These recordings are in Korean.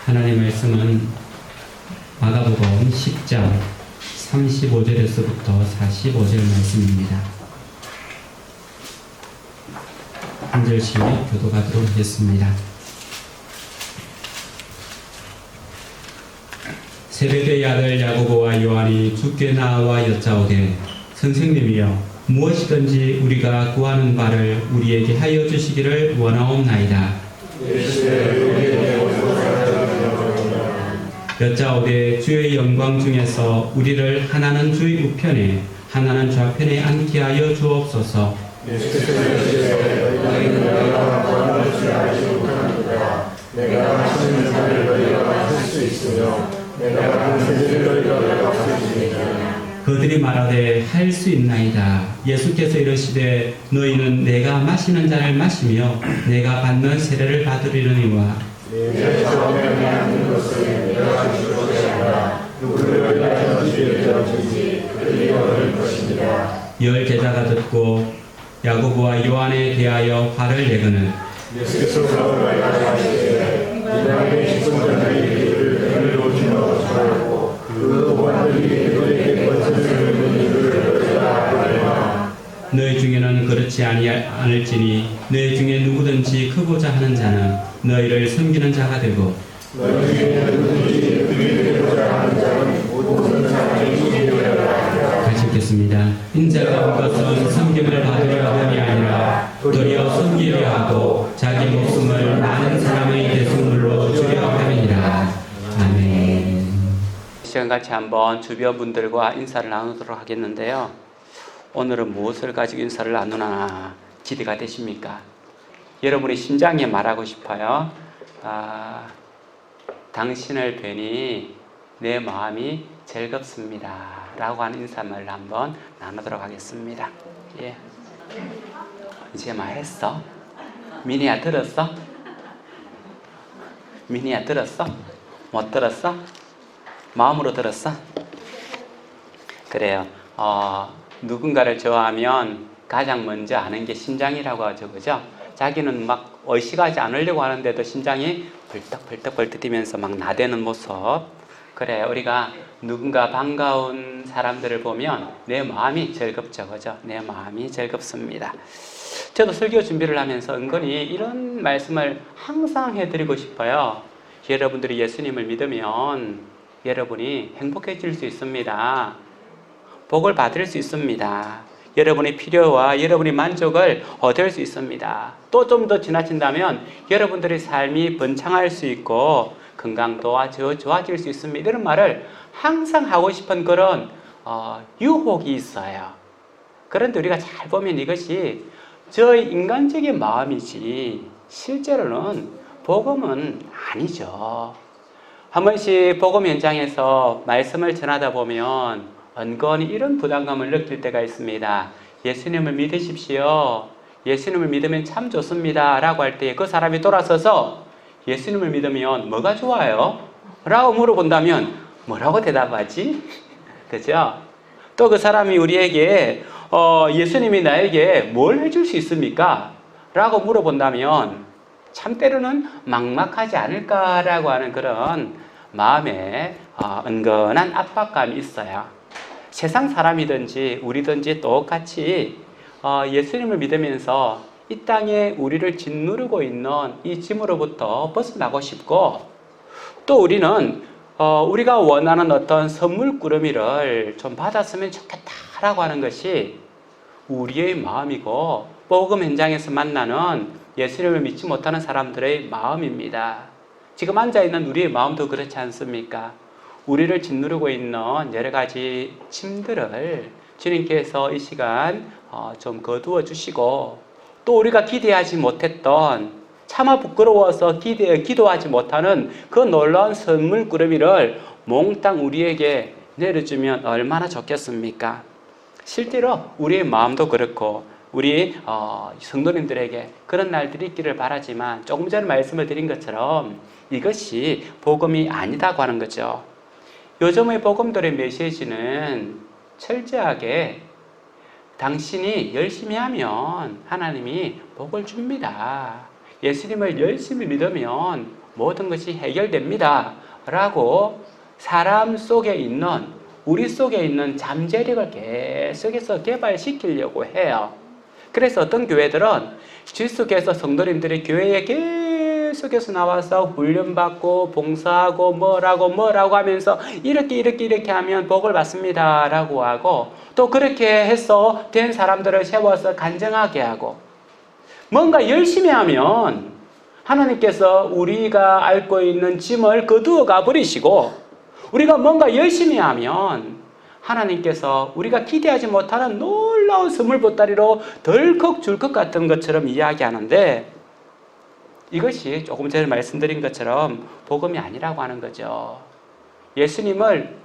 하나님 말씀은 마가복음 10장 35절에서부터 45절 말씀입니다. 한 절씩 교도하도록 하겠습니다. 세베대의 아들 야고보와 요한이 주께 나와 여짜오되 선생님이여 무엇이든지 우리가 구하는 바를 우리에게 하여 주시기를 원하옵나이다. 여짜오되 주의 영광 중에서 우리를 하나는 주의 우편에 하나는 좌편에 앉게 하여 주옵소서. 내가 하시는 일을 너희가 할 수 있으며 내가 하는 일을 너희가 할 수 있느냐. 그들이 말하되 할 수 있나이다. 예수께서 이르시되 너희는 내가 마시는 잔을 마시며 내가 받는 세례를 받으리려니와 내 처음에 하는 것을 내가 줄 것이 아니라 누구를 위하여 주지 그들이 얻을 것이니라. 열 제자가 듣고 야고보와 요한에 대하여 화를 내거늘 예수께서 말하시되 이방의 직분자들이 이를 내게로 주어서 그 보안들이 너희에게 권세를 주는 이를 너희가 알거니와 너희 중에는 그렇지 않을지니 너희 중에 누구든지 크고자 하는 자는 너희를 섬기는 자가 되고 너희 중에 누구든지 그를 되고자 하는 자는 모든 사람이 되리라. 같이 읽겠습니다. 인자가 온 것은 섬김을 받으려 함이 아니라 도리어 섬기려 하고 자기 목숨을 많은 사람의 대속물로 주려 함이니라. 아멘. 시간같이 한번 주변 분들과 인사를 나누도록 하겠는데요. 오늘은 무엇을 가지고 인사를 나누나 기대가 되십니까? 여러분의 심장에 말하고 싶어요. 당신을 뵈니 내 마음이 즐겁습니다 라고 하는 인사말을 한번 나누도록 하겠습니다. 예. 이제 말했어? 미니야 들었어? 미니야 들었어? 못 들었어? 마음으로 들었어? 그래요. 누군가를 좋아하면 가장 먼저 아는 게 심장이라고 하죠. 그죠? 자기는 막 의식하지 않으려고 하는데도 심장이 벌떡벌떡 뛰면서 막 나대는 모습. 그래, 우리가 누군가 반가운 사람들을 보면 내 마음이 즐겁죠. 그죠? 내 마음이 즐겁습니다. 저도 설교 준비를 하면서 은근히 이런 말씀을 항상 해드리고 싶어요. 여러분들이 예수님을 믿으면 여러분이 행복해질 수 있습니다. 복을 받을 수 있습니다. 여러분의 필요와 여러분의 만족을 얻을 수 있습니다. 또 좀 더 지나친다면 여러분들의 삶이 번창할 수 있고 건강도 좋아질 수 있습니다. 이런 말을 항상 하고 싶은 그런 유혹이 있어요. 그런데 우리가 잘 보면 이것이 저의 인간적인 마음이지 실제로는 복음은 아니죠. 한 번씩 복음 현장에서 말씀을 전하다 보면 은근히 이런 부담감을 느낄 때가 있습니다. 예수님을 믿으십시오. 예수님을 믿으면 참 좋습니다 라고 할 때 그 사람이 돌아서서 예수님을 믿으면 뭐가 좋아요? 라고 물어본다면 뭐라고 대답하지? 그죠? 또 그 사람이 우리에게 예수님이 나에게 뭘 해줄 수 있습니까? 라고 물어본다면 참 때로는 막막하지 않을까라고 하는 그런 마음에 은근한 압박감이 있어요. 세상 사람이든지 우리든지 똑같이 예수님을 믿으면서 이 땅에 우리를 짓누르고 있는 이 짐으로부터 벗어나고 싶고 또 우리는 우리가 원하는 어떤 선물꾸러미를 좀 받았으면 좋겠다라고 하는 것이 우리의 마음이고 복음 현장에서 만나는 예수님을 믿지 못하는 사람들의 마음입니다. 지금 앉아있는 우리의 마음도 그렇지 않습니까? 우리를 짓누르고 있는 여러 가지 짐들을 주님께서 이 시간 좀 거두어 주시고 또 우리가 기대하지 못했던 차마 부끄러워서 기도하지 못하는 그 놀라운 선물꾸러미를 몽땅 우리에게 내려주면 얼마나 좋겠습니까? 실제로 우리의 마음도 그렇고 우리 성도님들에게 그런 날들이 있기를 바라지만 조금 전에 말씀을 드린 것처럼 이것이 복음이 아니다고 하는 거죠. 요즘의 복음들의 메시지는 철저하게 당신이 열심히 하면 하나님이 복을 줍니다. 예수님을 열심히 믿으면 모든 것이 해결됩니다. 라고 사람 속에 있는, 우리 속에 있는 잠재력을 계속해서 개발시키려고 해요. 그래서 어떤 교회들은 주속에서 성도님들이 교회에 계속해서 나와서 훈련받고 봉사하고 뭐라고 하면서 이렇게 하면 복을 받습니다 라고 하고, 또 그렇게 해서 된 사람들을 세워서 간증하게 하고, 뭔가 열심히 하면 하나님께서 우리가 앓고 있는 짐을 거두어 가버리시고, 우리가 뭔가 열심히 하면 하나님께서 우리가 기대하지 못하는 놀라운 선물 보따리로 덜컥 줄 것 같은 것처럼 이야기하는데, 이것이 조금 전에 말씀드린 것처럼 복음이 아니라고 하는 거죠. 예수님은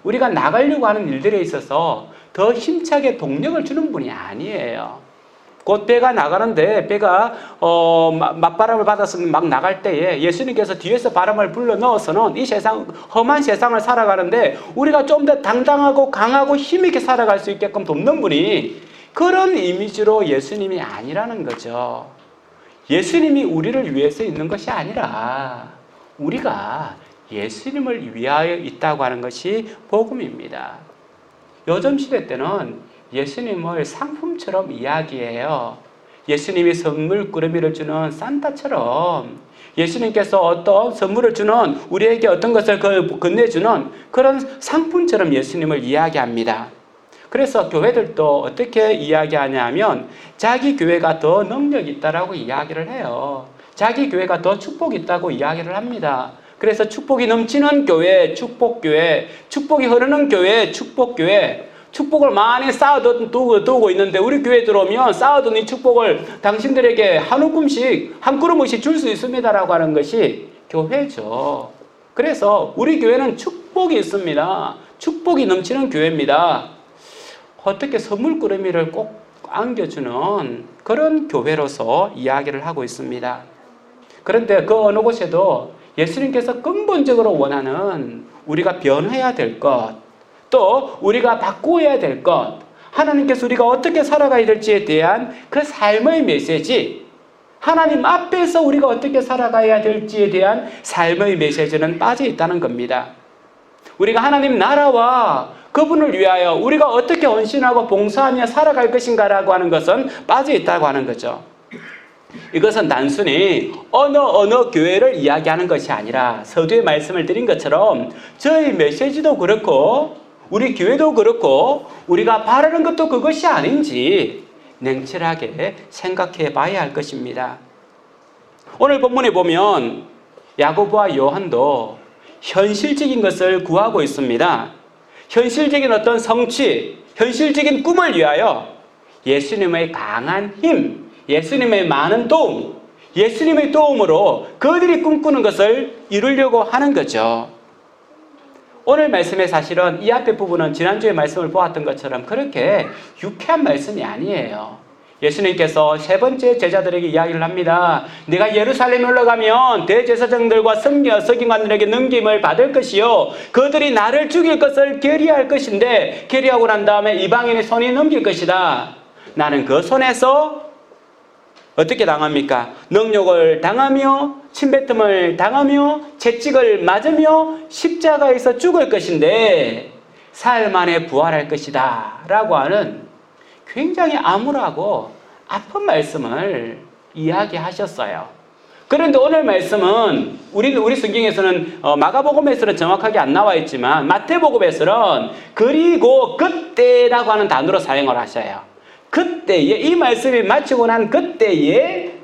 우리가 나가려고 하는 일들에 있어서 더 힘차게 동력을 주는 분이 아니에요. 곧 배가 나가는데, 배가 맞바람을 받아서 막 나갈 때에 예수님께서 뒤에서 바람을 불러 넣어서는 이 세상, 험한 세상을 살아가는데 우리가 좀 더 당당하고 강하고 힘있게 살아갈 수 있게끔 돕는 분이, 그런 이미지로 예수님이 아니라는 거죠. 예수님이 우리를 위해서 있는 것이 아니라 우리가 예수님을 위하여 있다고 하는 것이 복음입니다. 요즘 시대 때는 예수님을 상품처럼 이야기해요. 예수님이 선물 꾸러미를 주는 산타처럼, 예수님께서 어떤 선물을 주는, 우리에게 어떤 것을 건네주는 그런 상품처럼 예수님을 이야기합니다. 그래서 교회들도 어떻게 이야기하냐 하면 자기 교회가 더 능력이 있다라고 이야기를 해요. 자기 교회가 더 축복이 있다고 이야기를 합니다. 그래서 축복이 넘치는 교회, 축복교회, 축복이 흐르는 교회, 축복교회, 축복을 많이 쌓아두고 있는데 우리 교회 들어오면 쌓아둔 이 축복을 당신들에게 한 움큼씩, 한 그루머씩 줄 수 있습니다라고 하는 것이 교회죠. 그래서 우리 교회는 축복이 있습니다. 축복이 넘치는 교회입니다. 어떻게 선물 꾸러미를 꼭 안겨주는 그런 교회로서 이야기를 하고 있습니다. 그런데 그 어느 곳에도 예수님께서 근본적으로 원하는 우리가 변해야 될 것, 또 우리가 바꾸어야 될 것, 하나님께서 우리가 어떻게 살아가야 될지에 대한 그 삶의 메시지, 하나님 앞에서 우리가 어떻게 살아가야 될지에 대한 삶의 메시지는 빠져 있다는 겁니다. 우리가 하나님 나라와 그분을 위하여 우리가 어떻게 헌신하고 봉사하며 살아갈 것인가라고 하는 것은 빠져 있다고 하는 거죠. 이것은 단순히 어느 교회를 이야기하는 것이 아니라 서두에 말씀을 드린 것처럼 저희 메시지도 그렇고 우리 교회도 그렇고 우리가 바라는 것도 그것이 아닌지 냉철하게 생각해 봐야 할 것입니다. 오늘 본문에 보면 야고보와 요한도 현실적인 것을 구하고 있습니다. 현실적인 어떤 성취, 현실적인 꿈을 위하여 예수님의 강한 힘, 예수님의 많은 도움, 예수님의 도움으로 그들이 꿈꾸는 것을 이루려고 하는 거죠. 오늘 말씀의 사실은 이 앞에 부분은 지난주에 말씀을 보았던 것처럼 그렇게 유쾌한 말씀이 아니에요. 예수님께서 세 번째 제자들에게 이야기를 합니다. 내가 예루살렘에 올라가면 대제사장들과 서기관들에게 넘김을 받을 것이요, 그들이 나를 죽일 것을 계리할 것인데 계리하고 난 다음에 이방인의 손이 넘길 것이다. 나는 그 손에서 어떻게 당합니까? 능욕을 당하며 침뱉음을 당하며 채찍을 맞으며 십자가에서 죽을 것인데 사흘 만에 부활할 것이다 라고 하는 굉장히 암울하고 아픈 말씀을 이야기하셨어요. 그런데 오늘 말씀은 우리 성경에서는 마가복음에서는 정확하게 안 나와 있지만 마태복음에서는 그리고 그때라고 하는 단어로 사용을 하셔요. 그때에, 이 말씀이 마치고 난 그때에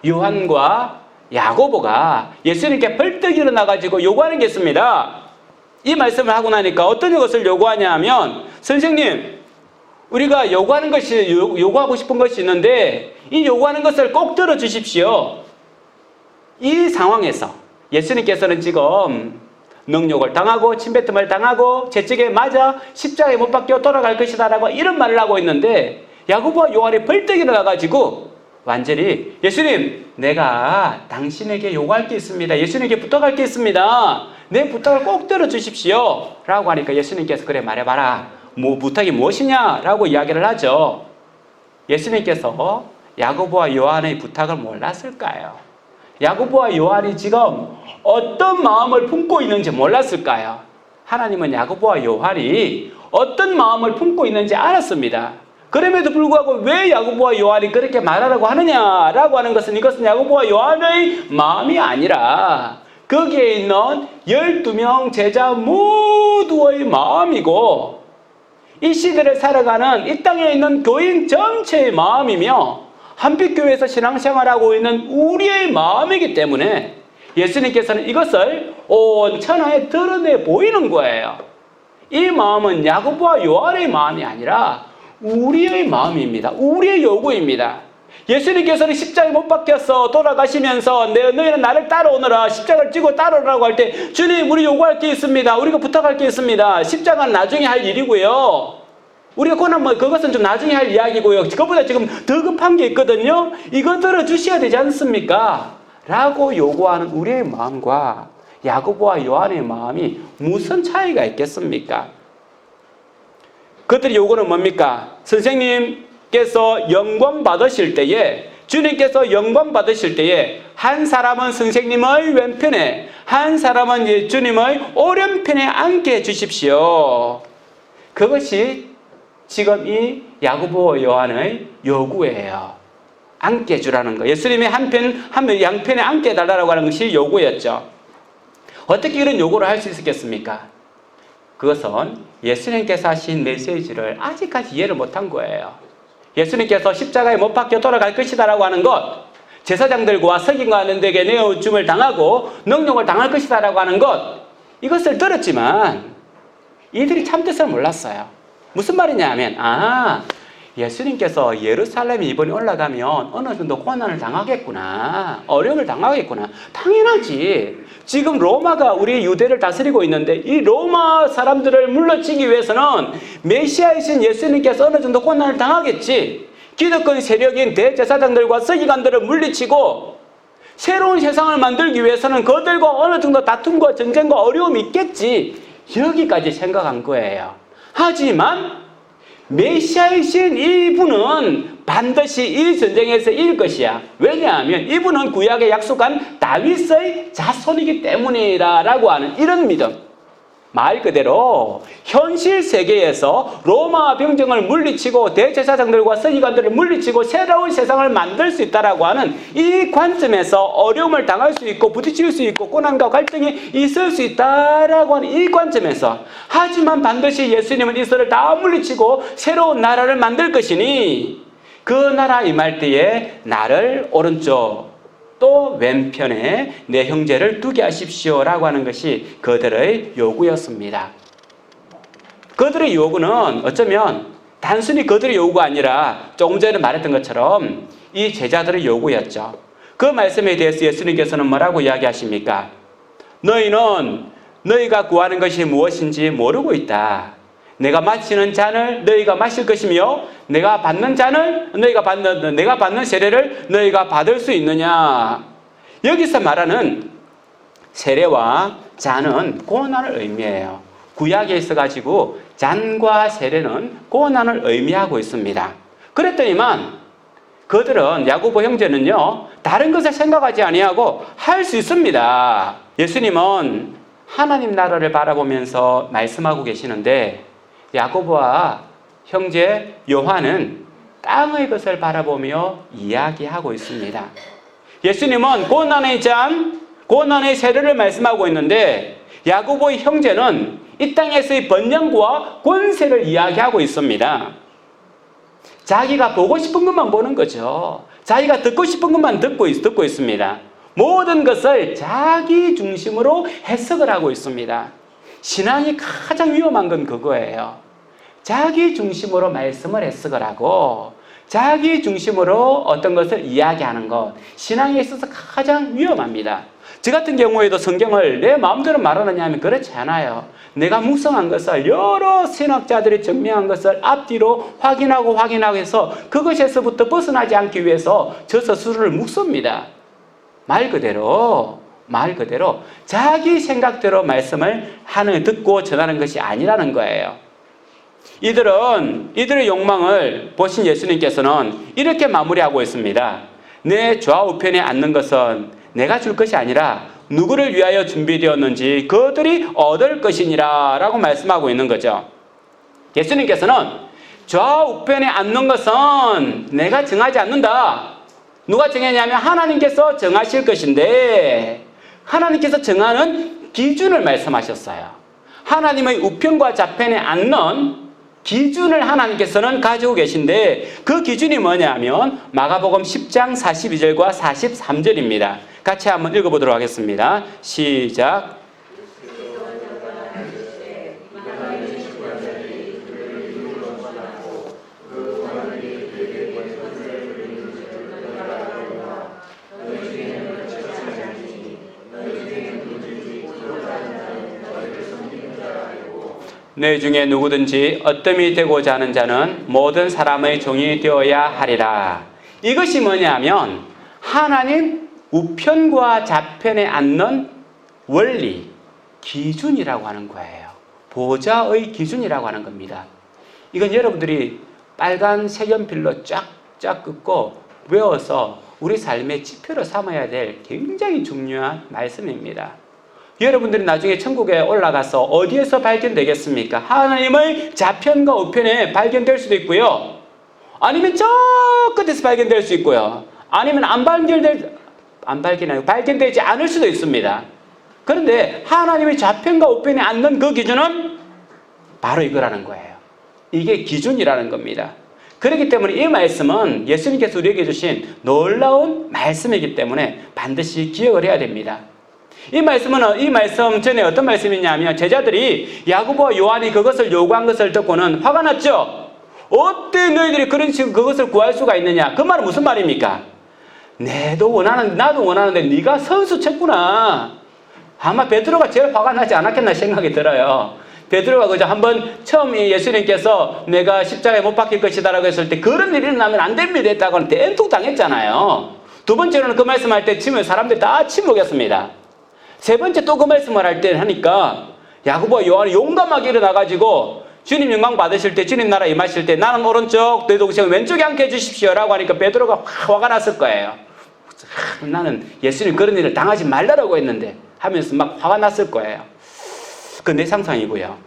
요한과 야고보가 예수님께 벌떡 일어나가지고 요구하는 게 있습니다. 이 말씀을 하고 나니까 어떤 것을 요구하냐 하면, 선생님, 우리가 요구하고 싶은 것이 있는데 이 요구하는 것을 꼭 들어주십시오. 이 상황에서 예수님께서는 지금 능욕을 당하고 침뱉음을 당하고 채찍에 맞아 십자가에 못 박혀 돌아갈 것이다 라고 이런 말을 하고 있는데 야고보와 요한이 벌떡 일어나가지고 완전히 예수님, 내가 당신에게 요구할 게 있습니다. 예수님에게 부탁할 게 있습니다. 내 부탁을 꼭 들어주십시오 라고 하니까 예수님께서 그래 말해봐라. 부탁이 무엇이냐? 라고 이야기를 하죠. 예수님께서 야고보와 요한의 부탁을 몰랐을까요? 야고보와 요한이 지금 어떤 마음을 품고 있는지 몰랐을까요? 하나님은 야고보와 요한이 어떤 마음을 품고 있는지 알았습니다. 그럼에도 불구하고 왜 야고보와 요한이 그렇게 말하라고 하느냐라고 하는 것은 이것은 야고보와 요한의 마음이 아니라 거기에 있는 12명 제자 모두의 마음이고 이 시대를 살아가는 이 땅에 있는 교인 전체의 마음이며 한빛교회에서 신앙생활하고 있는 우리의 마음이기 때문에 예수님께서는 이것을 온 천하에 드러내 보이는 거예요. 이 마음은 야고보와 요한의 마음이 아니라 우리의 마음입니다. 우리의 요구입니다. 예수님께서는 십자가에 못 박혀서 돌아가시면서 너희는 나를 따라오너라, 십자가를 찌고 따라오라고 할 때 주님 우리 요구할 게 있습니다. 우리가 부탁할 게 있습니다. 십자가는 나중에 할 일이고요. 우리가 그것은 좀 나중에 할 이야기고요. 그것보다 지금 더 급한 게 있거든요. 이거 들어주셔야 되지 않습니까? 라고 요구하는 우리의 마음과 야고보와 요한의 마음이 무슨 차이가 있겠습니까? 그들의 요구는 뭡니까? 선생님께서 영광 받으실 때에, 주님께서 영광 받으실 때에 한 사람은 선생님의 왼편에, 한 사람은 주님의 오른편에 앉게 해주십시오. 그것이 지금 이 야고보 요한의 요구예요. 앉게 해주라는 거. 예수님의 양편에 앉게 해달라고 하는 것이 요구였죠. 어떻게 이런 요구를 할 수 있었겠습니까? 그것은 예수님께서 하신 메시지를 아직까지 이해를 못한 거예요. 예수님께서 십자가에 못 박혀 돌아갈 것이다라고 하는 것, 제사장들과 서기관들에게 내어줌을 당하고 능력을 당할 것이다라고 하는 것, 이것을 들었지만 이들이 참뜻을 몰랐어요. 무슨 말이냐 하면 예수님께서 예루살렘에 이번에 올라가면 어느 정도 고난을 당하겠구나, 어려움을 당하겠구나. 당연하지. 지금 로마가 우리 유대를 다스리고 있는데 이 로마 사람들을 물러치기 위해서는 메시아이신 예수님께서 어느 정도 고난을 당하겠지. 기득권 세력인 대제사장들과 서기관들을 물리치고 새로운 세상을 만들기 위해서는 그들과 어느 정도 다툼과 전쟁과 어려움이 있겠지. 여기까지 생각한 거예요. 하지만 메시아이신 이분은 반드시 이 전쟁에서 이길 것이야. 왜냐하면 이분은 구약에 약속한 다윗의 자손이기 때문이라고 하는 이런 믿음. 말 그대로 현실 세계에서 로마 병정을 물리치고 대제사장들과 서기관들을 물리치고 새로운 세상을 만들 수 있다라고 하는 이 관점에서 어려움을 당할 수 있고 부딪힐 수 있고 고난과 갈등이 있을 수 있다라고 하는 이 관점에서, 하지만 반드시 예수님은 이스라엘을 다 물리치고 새로운 나라를 만들 것이니 그 나라 임할 때에 나를 오른쪽 또 왼편에 내 형제를 두게 하십시오라고 하는 것이 그들의 요구였습니다. 그들의 요구는 어쩌면 단순히 그들의 요구가 아니라 조금 전에 말했던 것처럼 이 제자들의 요구였죠. 그 말씀에 대해서 예수님께서는 뭐라고 이야기하십니까? 너희는 너희가 구하는 것이 무엇인지 모르고 있다. 내가 마시는 잔을 너희가 마실 것이며 내가 받는 세례를 너희가 받을 수 있느냐. 여기서 말하는 세례와 잔은 고난을 의미해요. 구약에 있어가지고 잔과 세례는 고난을 의미하고 있습니다. 그랬더니만 그들은, 야고보 형제는요, 다른 것을 생각하지 아니하고 할 수 있습니다. 예수님은 하나님 나라를 바라보면서 말씀하고 계시는데 야고보와 형제 요한은 땅의 것을 바라보며 이야기하고 있습니다. 예수님은 고난의 잔, 고난의 세례를 말씀하고 있는데 야고보의 형제는 이 땅에서의 번영과 권세를 이야기하고 있습니다. 자기가 보고 싶은 것만 보는 거죠. 자기가 듣고 싶은 것만 듣고 있습니다. 모든 것을 자기 중심으로 해석을 하고 있습니다. 신앙이 가장 위험한 건 그거예요. 자기 중심으로 말씀을 해석을 하고 자기 중심으로 어떤 것을 이야기하는 것, 신앙에 있어서 가장 위험합니다. 저 같은 경우에도 성경을 내 마음대로 말하느냐 하면 그렇지 않아요. 내가 묵상한 것을 여러 신학자들이 증명한 것을 앞뒤로 확인하고 해서 그것에서부터 벗어나지 않기 위해서 저 스스로를 묵습니다. 말 그대로 자기 생각대로 말씀을 듣고 전하는 것이 아니라는 거예요. 이들의 욕망을 보신 예수님께서는 이렇게 마무리하고 있습니다. 내 좌우편에 앉는 것은 내가 줄 것이 아니라 누구를 위하여 준비되었는지 그들이 얻을 것이니라 라고 말씀하고 있는 거죠. 예수님께서는 좌우편에 앉는 것은 내가 정하지 않는다. 누가 정했냐면 하나님께서 정하실 것인데 하나님께서 정하는 기준을 말씀하셨어요. 하나님의 우편과 좌편에 앉는 기준을 하나님께서는 가지고 계신데 그 기준이 뭐냐면 마가복음 10장 42절과 43절입니다. 같이 한번 읽어보도록 하겠습니다. 시작. 내 중에 누구든지 어뜸이 되고자 하는 자는 모든 사람의 종이 되어야 하리라. 이것이 뭐냐면 하나님 우편과 좌편에 앉는 원리, 기준이라고 하는 거예요. 보좌의 기준이라고 하는 겁니다. 이건 여러분들이 빨간 색연필로 쫙쫙 긋고 외워서 우리 삶의 지표로 삼아야 될 굉장히 중요한 말씀입니다. 여러분들이 나중에 천국에 올라가서 어디에서 발견되겠습니까? 하나님의 좌편과 우편에 발견될 수도 있고요. 아니면 저 끝에서 발견될 수 있고요. 아니면 발견되지 않을 수도 있습니다. 그런데 하나님의 좌편과 우편에 앉는 그 기준은 바로 이거라는 거예요. 이게 기준이라는 겁니다. 그렇기 때문에 이 말씀은 예수님께서 우리에게 주신 놀라운 말씀이기 때문에 반드시 기억을 해야 됩니다. 이 말씀 전에 어떤 말씀이냐면 제자들이 야고보와 요한이 그것을 요구한 것을 듣고는 화가 났죠. 어때 너희들이 그런 식으로 그것을 구할 수가 있느냐? 그 말은 무슨 말입니까? 나도 원하는데 네가 선수 쳤구나. 아마 베드로가 제일 화가 나지 않았겠나 생각이 들어요. 베드로가 그저 한번 처음 예수님께서 내가 십자가에 못 박힐 것이다라고 했을 때 그런 일이 일어나면 안 됩니다 했다고는 대폭 당했잖아요. 두 번째로는 그 말씀할 때 치면 사람들이 다 침묵했습니다. 세 번째 또 그 말씀을 할 때 하니까 야고보와 요한이 용감하게 일어나가지고 주님 영광 받으실 때 주님 나라 임하실 때 나는 오른쪽 너희 동생은 왼쪽에 앉게 해주십시오 라고 하니까 베드로가 화가 났을 거예요. 나는 예수님 그런 일을 당하지 말라고 했는데 하면서 막 화가 났을 거예요. 그 내 상상이고요.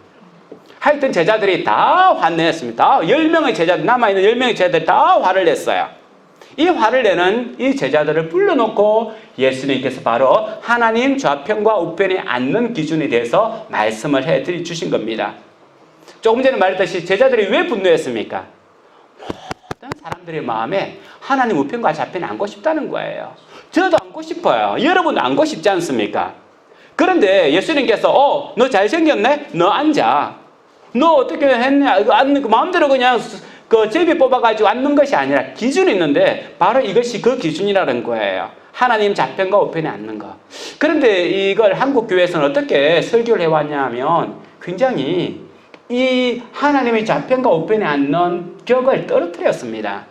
하여튼 제자들이 다 화냈습니다. 10명의 제자들, 남아있는 10명의 제자들이 다 화를 냈어요. 이 화를 내는 이 제자들을 불러놓고 예수님께서 바로 하나님 좌편과 우편에 앉는 기준에 대해서 말씀을 해주신 겁니다. 조금 전에 말했듯이 제자들이 왜 분노했습니까? 모든 사람들의 마음에 하나님 우편과 좌편에 앉고 싶다는 거예요. 저도 앉고 싶어요. 여러분도 앉고 싶지 않습니까? 그런데 예수님께서 너 잘생겼네? 너 앉아. 너 어떻게 했냐? 이거 앉는 그 마음대로 그냥 그 제비 뽑아가지고 앉는 것이 아니라 기준이 있는데 바로 이것이 그 기준이라는 거예요. 하나님 좌편과 우편에 앉는 거. 그런데 이걸 한국 교회에서는 어떻게 설교를 해왔냐 하면 굉장히 이 하나님의 좌편과 우편에 앉는 격을 떨어뜨렸습니다.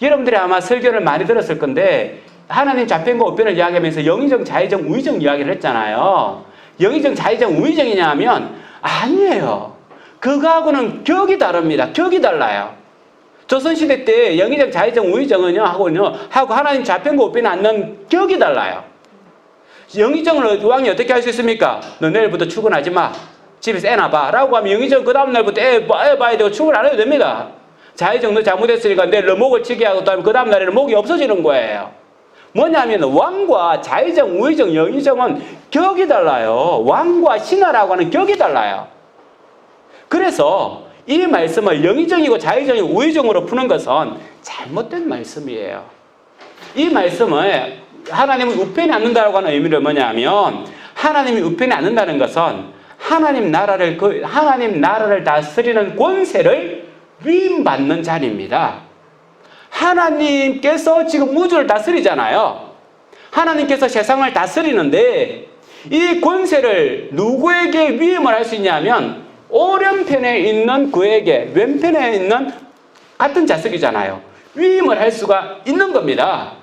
여러분들이 아마 설교를 많이 들었을 건데 하나님 좌편과 우편을 이야기하면서 영의정, 자의정, 우의정 이야기를 했잖아요. 영의정, 자의정, 우의정이냐 하면 아니에요. 그거하고는 격이 다릅니다. 격이 달라요. 조선시대 때 영의정, 자의정, 우의정은요 하고 하나님 좌편과 우편에 앉는 격이 달라요. 영의정을 왕이 어떻게 할 수 있습니까? 너 내일부터 출근하지 마. 집에서 애 놔봐. 라고 하면 영의정 그 다음 날부터 애 봐야 되고 출근 안 해도 됩니다. 자의정 너 잘못했으니까 내일 너 목을 치게 하고 또 하면 그 다음 날에는 목이 없어지는 거예요. 뭐냐면 왕과 자의정, 우의정, 영의정은 격이 달라요. 왕과 신하라고 하는 격이 달라요. 그래서 이 말씀을 영의정이고 자의정이 우의정으로 푸는 것은 잘못된 말씀이에요. 이 말씀을 하나님은 우편에 앉는다고 하는 의미는 뭐냐면 하나님이 우편에 앉는다는 것은 하나님 나라를 다스리는 권세를 위임받는 자리입니다. 하나님께서 지금 우주를 다스리잖아요. 하나님께서 세상을 다스리는데 이 권세를 누구에게 위임을 할 수 있냐면 오른편에 있는 그에게, 왼편에 있는 같은 자석이잖아요. 위임을 할 수가 있는 겁니다.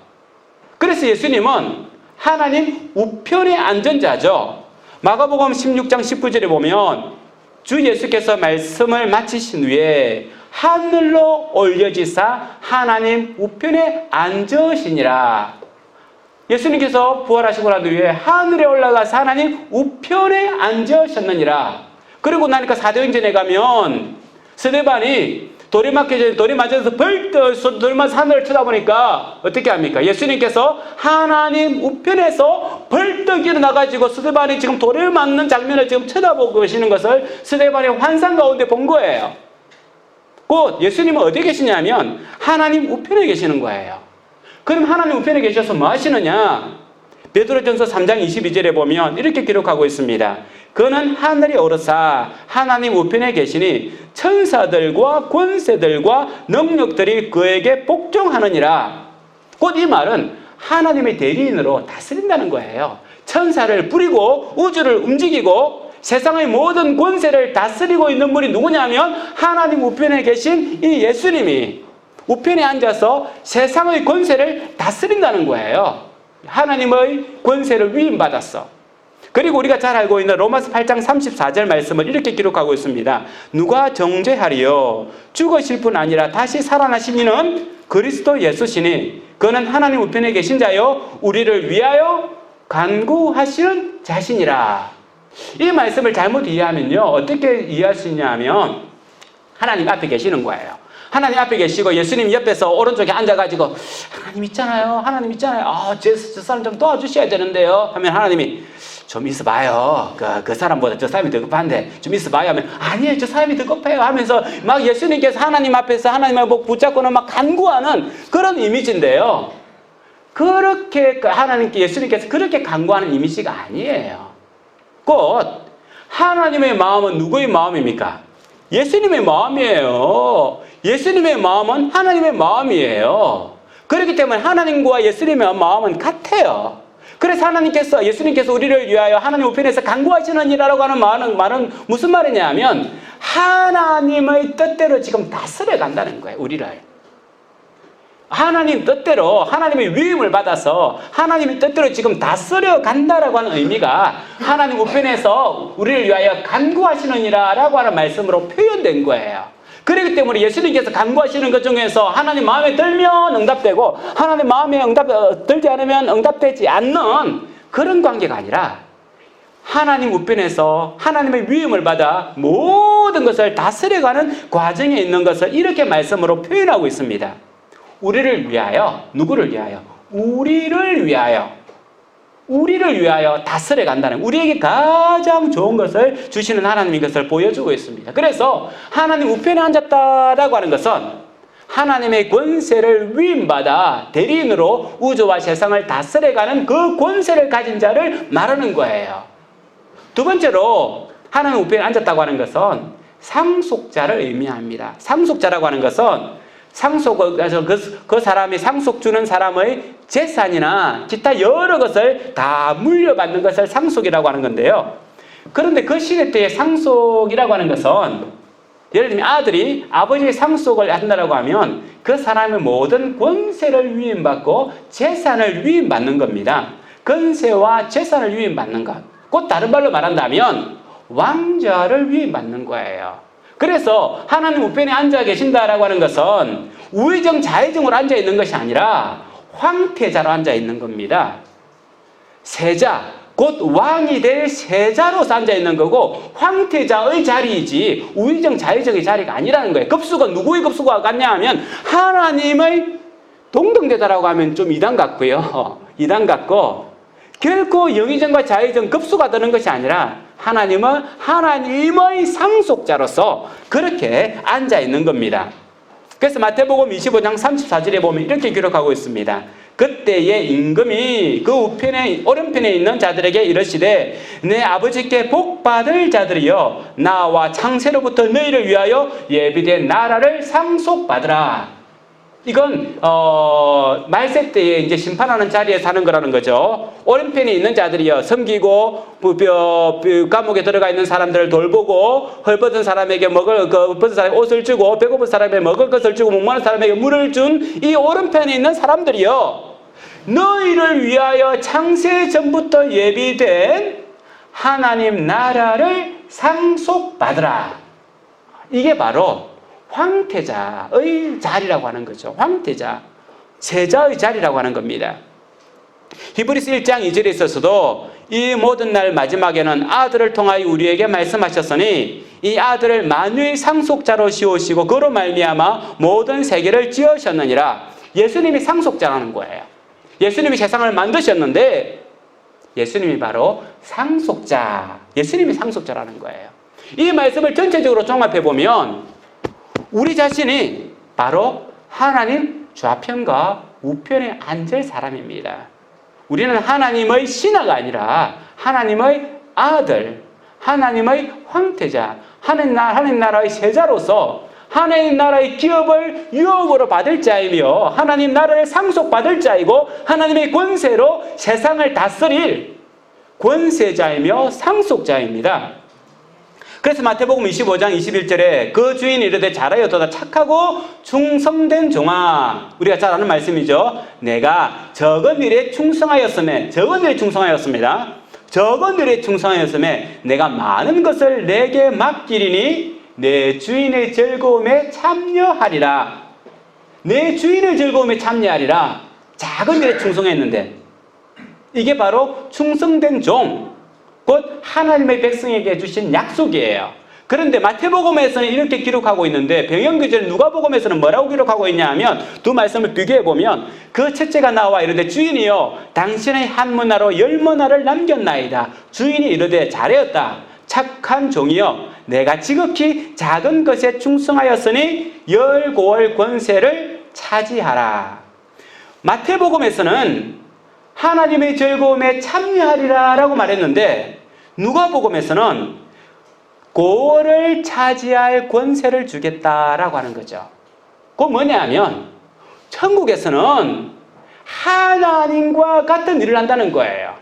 그래서 예수님은 하나님 우편에 앉은 자죠. 마가복음 16장 19절에 보면 주 예수께서 말씀을 마치신 후에 하늘로 올려지사 하나님 우편에 앉으시니라. 예수님께서 부활하시고 난 후에 하늘에 올라가서 하나님 우편에 앉으셨느니라. 그리고 나니까 사도행전에 가면 스데반이 돌에 맞아서 벌떡 돌에 맞아서 하늘을 쳐다보니까 어떻게 합니까? 예수님께서 하나님 우편에서 벌떡 일어나가지고 스데반이 지금 돌에 맞는 장면을 지금 쳐다보고 계시는 것을 스데반이 환상 가운데 본 거예요. 곧 예수님은 어디에 계시냐면 하나님 우편에 계시는 거예요. 그럼 하나님 우편에 계셔서 뭐 하시느냐? 베드로전서 3장 22절에 보면 이렇게 기록하고 있습니다. 그는 하늘에 오르사 하나님 우편에 계시니 천사들과 권세들과 능력들이 그에게 복종하느니라. 곧 이 말은 하나님의 대리인으로 다스린다는 거예요. 천사를 뿌리고 우주를 움직이고 세상의 모든 권세를 다스리고 있는 분이 누구냐면 하나님 우편에 계신 이 예수님이 우편에 앉아서 세상의 권세를 다스린다는 거예요. 하나님의 권세를 위임받았어. 그리고 우리가 잘 알고 있는 로마서 8장 34절 말씀을 이렇게 기록하고 있습니다. 누가 정죄하리요? 죽으실 뿐 아니라 다시 살아나신 이는 그리스도 예수시니 그는 하나님 우편에 계신 자요 우리를 위하여 간구하시는 자신이라. 이 말씀을 잘못 이해하면요 어떻게 이해할 수 있냐면 하나님 앞에 계시는 거예요. 하나님 앞에 계시고 예수님 옆에서 오른쪽에 앉아가지고 하나님 있잖아요. 저 사람 좀 도와주셔야 되는데요 하면 하나님이 좀 있어봐요. 그 사람보다 저 사람이 더 급한데 좀 있어봐요 하면 아니에요. 저 사람이 더 급해요 하면서 막 예수님께서 하나님 앞에서 하나님을 목 붙잡고는 막 간구하는 그런 이미지인데요. 그렇게 하나님께 예수님께서 그렇게 간구하는 이미지가 아니에요. 곧 하나님의 마음은 누구의 마음입니까? 예수님의 마음이에요. 예수님의 마음은 하나님의 마음이에요. 그렇기 때문에 하나님과 예수님의 마음은 같아요. 그래서 예수님께서 우리를 위하여 하나님 우편에서 간구하시느니라고 하는 말은 무슨 말이냐면 하나님의 뜻대로 지금 다스려 간다는 거예요. 우리를. 하나님 뜻대로 하나님의 위임을 받아서 하나님의 뜻대로 지금 다스려 간다라고 하는 의미가 하나님 우편에서 우리를 위하여 간구하시느니라고 하는 말씀으로 표현된 거예요. 그렇기 때문에 예수님께서 간구하시는 것 중에서 하나님 마음에 들면 응답되고 하나님 마음에 들지 않으면 응답되지 않는 그런 관계가 아니라 하나님 우편에서 하나님의 위임을 받아 모든 것을 다스려가는 과정에 있는 것을 이렇게 말씀으로 표현하고 있습니다. 우리를 위하여, 누구를 위하여? 우리를 위하여 다스려 간다는, 우리에게 가장 좋은 것을 주시는 하나님인 것을 보여주고 있습니다. 그래서 하나님 우편에 앉았다라고 하는 것은 하나님의 권세를 위임받아 대리인으로 우주와 세상을 다스려가는 그 권세를 가진 자를 말하는 거예요. 두 번째로 하나님 우편에 앉았다고 하는 것은 상속자를 의미합니다. 상속자라고 하는 것은 그 사람이 상속 주는 사람의 재산이나 기타 여러 것을 다 물려받는 것을 상속이라고 하는 건데요. 그런데 그 시대 때의 상속이라고 하는 것은 예를 들면 아들이 아버지의 상속을 한다라고 하면 그 사람의 모든 권세를 위임받고 재산을 위임받는 겁니다. 권세와 재산을 위임받는 것. 곧 다른 말로 말한다면 왕좌를 위임받는 거예요. 그래서 하나님 우편에 앉아 계신다라고 하는 것은 우의정 자의정으로 앉아 있는 것이 아니라 황태자로 앉아 있는 겁니다. 세자, 곧 왕이 될 세자로서 앉아 있는 거고 황태자의 자리이지 우의정 자의정의 자리가 아니라는 거예요. 급수가 누구의 급수가 같냐 하면 하나님의 동등되다라고 하면 좀 이단 같고요. 이단 같고 결코 영의정과 자의정 급수가 되는 것이 아니라 하나님은 하나님의 상속자로서 그렇게 앉아 있는 겁니다. 그래서 마태복음 25장 34절에 보면 이렇게 기록하고 있습니다. 그때의 임금이 그 우편에 오른편에 있는 자들에게 이르시되 내 아버지께 복받을 자들이여 나와 창세로부터 너희를 위하여 예비된 나라를 상속받으라. 이건 말세 때에 이제 심판하는 자리에 사는 거라는 거죠. 오른편에 있는 자들이요 섬기고 감옥에 들어가 있는 사람들을 돌보고 헐벗은 사람에게 헐벗은 사람에게 옷을 주고 배고픈 사람에게 먹을 것을 주고 목마른 사람에게 물을 준 이 오른편에 있는 사람들이요 너희를 위하여 창세 전부터 예비된 하나님 나라를 상속받으라. 이게 바로 황태자의 자리라고 하는 거죠. 황태자, 세자의 자리라고 하는 겁니다. 히브리서 1장 2절에 있어서도 이 모든 날 마지막에는 아들을 통하여 우리에게 말씀하셨으니 이 아들을 만유의 상속자로 씌우시고 그로 말미암아 모든 세계를 지으셨느니라. 예수님이 상속자라는 거예요. 예수님이 세상을 만드셨는데 예수님이 바로 상속자, 예수님이 상속자라는 거예요. 이 말씀을 전체적으로 종합해 보면 우리 자신이 바로 하나님 좌편과 우편에 앉을 사람입니다. 우리는 하나님의 신하가 아니라 하나님의 아들, 하나님의 황태자, 하나님 나라의 세자로서 하나님 나라의 기업을 유업으로 받을 자이며 하나님 나라를 상속받을 자이고 하나님의 권세로 세상을 다스릴 권세자이며 상속자입니다. 그래서 마태복음 25장 21절에 그 주인이 이르되 잘하였도다 착하고 충성된 종아, 우리가 잘 아는 말씀이죠. 내가 적은 일에 충성하였음에, 적은 일에 충성하였습니다. 적은 일에 충성하였음에 내가 많은 것을 내게 맡기리니 내 주인의 즐거움에 참여하리라. 내 주인의 즐거움에 참여하리라. 작은 일에 충성했는데 이게 바로 충성된 종, 곧 하나님의 백성에게 주신 약속이에요. 그런데 마태복음에서는 이렇게 기록하고 있는데 병영규절 누가복음에서는 뭐라고 기록하고 있냐 하면 두 말씀을 비교해 보면 그 첫째가 나와 이르되 주인이여 당신의 한 문화로 10문화를 남겼나이다. 주인이 이르되 잘하였다. 착한 종이여 내가 지극히 작은 것에 충성하였으니 19월 권세를 차지하라. 마태복음에서는 하나님의 즐거움에 참여하리라 라고 말했는데 누가복음에서는 고월을 차지할 권세를 주겠다라고 하는 거죠. 그건 뭐냐 하면 천국에서는 하나님과 같은 일을 한다는 거예요.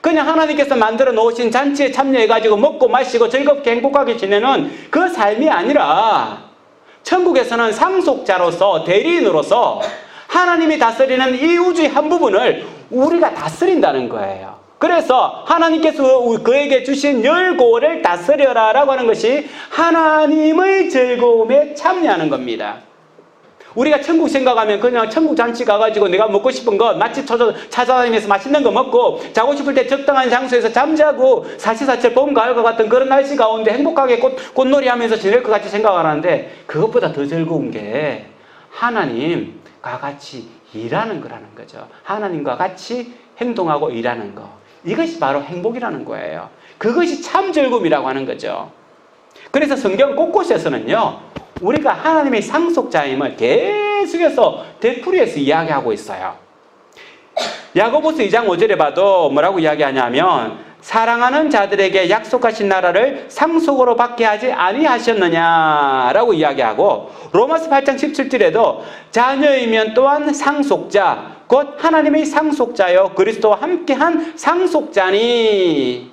그냥 하나님께서 만들어 놓으신 잔치에 참여해가지고 먹고 마시고 즐겁게 행복하게 지내는 그 삶이 아니라 천국에서는 상속자로서 대리인으로서 하나님이 다스리는 이 우주의 한 부분을 우리가 다스린다는 거예요. 그래서 하나님께서 그에게 주신 19월을 다스려라 라고 하는 것이 하나님의 즐거움에 참여하는 겁니다. 우리가 천국 생각하면 그냥 천국 잔치 가가지고 내가 먹고 싶은 거 맛집 찾아다니면서 맛있는 거 먹고 자고 싶을 때 적당한 장소에서 잠자고 사시사철 봄, 가을과 같은 그런 날씨 가운데 행복하게 꽃놀이 하면서 지낼 것 같이 생각하는데 그것보다 더 즐거운 게 하나님과 같이 일하는 거라는 거죠. 하나님과 같이 행동하고 일하는 거. 이것이 바로 행복이라는 거예요. 그것이 참 즐거움이라고 하는 거죠. 그래서 성경 곳곳에서는요, 우리가 하나님의 상속자임을 계속해서 되풀이해서 이야기하고 있어요. 야고보서 2장 5절에 봐도 뭐라고 이야기하냐면 사랑하는 자들에게 약속하신 나라를 상속으로 받게 하지 아니하셨느냐라고 이야기하고 로마서 8장 17절에도 자녀이면 또한 상속자 곧 하나님의 상속자여 그리스도와 함께한 상속자니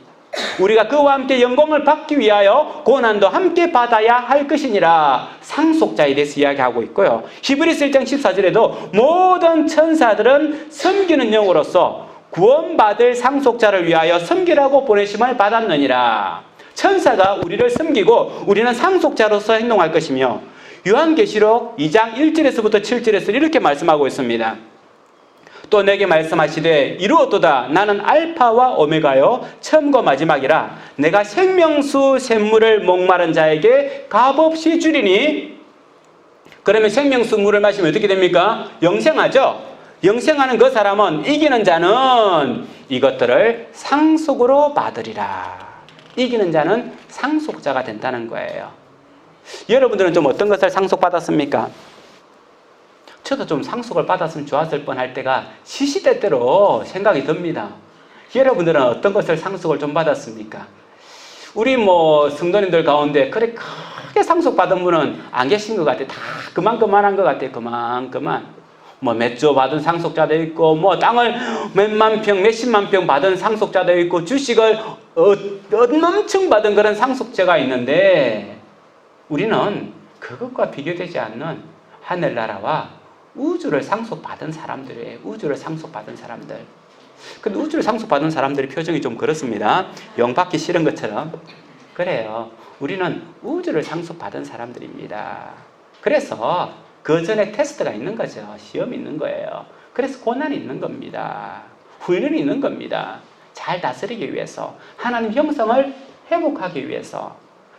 우리가 그와 함께 영광을 받기 위하여 고난도 함께 받아야 할 것이니라. 상속자에 대해서 이야기하고 있고요. 히브리서 1장 14절에도 모든 천사들은 섬기는 영으로서 구원받을 상속자를 위하여 섬기라고 보내심을 받았느니라. 천사가 우리를 섬기고 우리는 상속자로서 행동할 것이며 요한계시록 2장 1절에서부터 7절에서 이렇게 말씀하고 있습니다. 또 내게 말씀하시되 이루었도다. 나는 알파와 오메가요 처음과 마지막이라. 내가 생명수 샘물을 목마른 자에게 값없이 주리니. 그러면 생명수 물을 마시면 어떻게 됩니까? 영생하죠. 영생하는 그 사람은 이기는 자는 이것들을 상속으로 받으리라. 이기는 자는 상속자가 된다는 거예요. 여러분들은 좀 어떤 것을 상속받았습니까? 저도 좀 상속을 받았으면 좋았을 뻔할 때가 시시때때로 생각이 듭니다. 여러분들은 어떤 것을 상속을 좀 받았습니까? 우리 성도님들 가운데 그래 크게 상속받은 분은 안 계신 것 같아요. 다 그만한 것 같아요. 그만. 몇 조 받은 상속자도 있고, 땅을 몇만 평, 몇십만 평 받은 상속자도 있고, 주식을 엄청 받은 그런 상속자가 있는데, 우리는 그것과 비교되지 않는 하늘나라와 우주를 상속받은 사람들이에요. 우주를 상속받은 사람들. 근데 우주를 상속받은 사람들의 표정이 좀 그렇습니다. 영 받기 싫은 것처럼. 그래요. 우리는 우주를 상속받은 사람들입니다. 그래서 그 전에 테스트가 있는 거죠. 시험이 있는 거예요. 그래서 고난이 있는 겁니다. 훈련이 있는 겁니다. 잘 다스리기 위해서, 하나님 형성을 회복하기 위해서.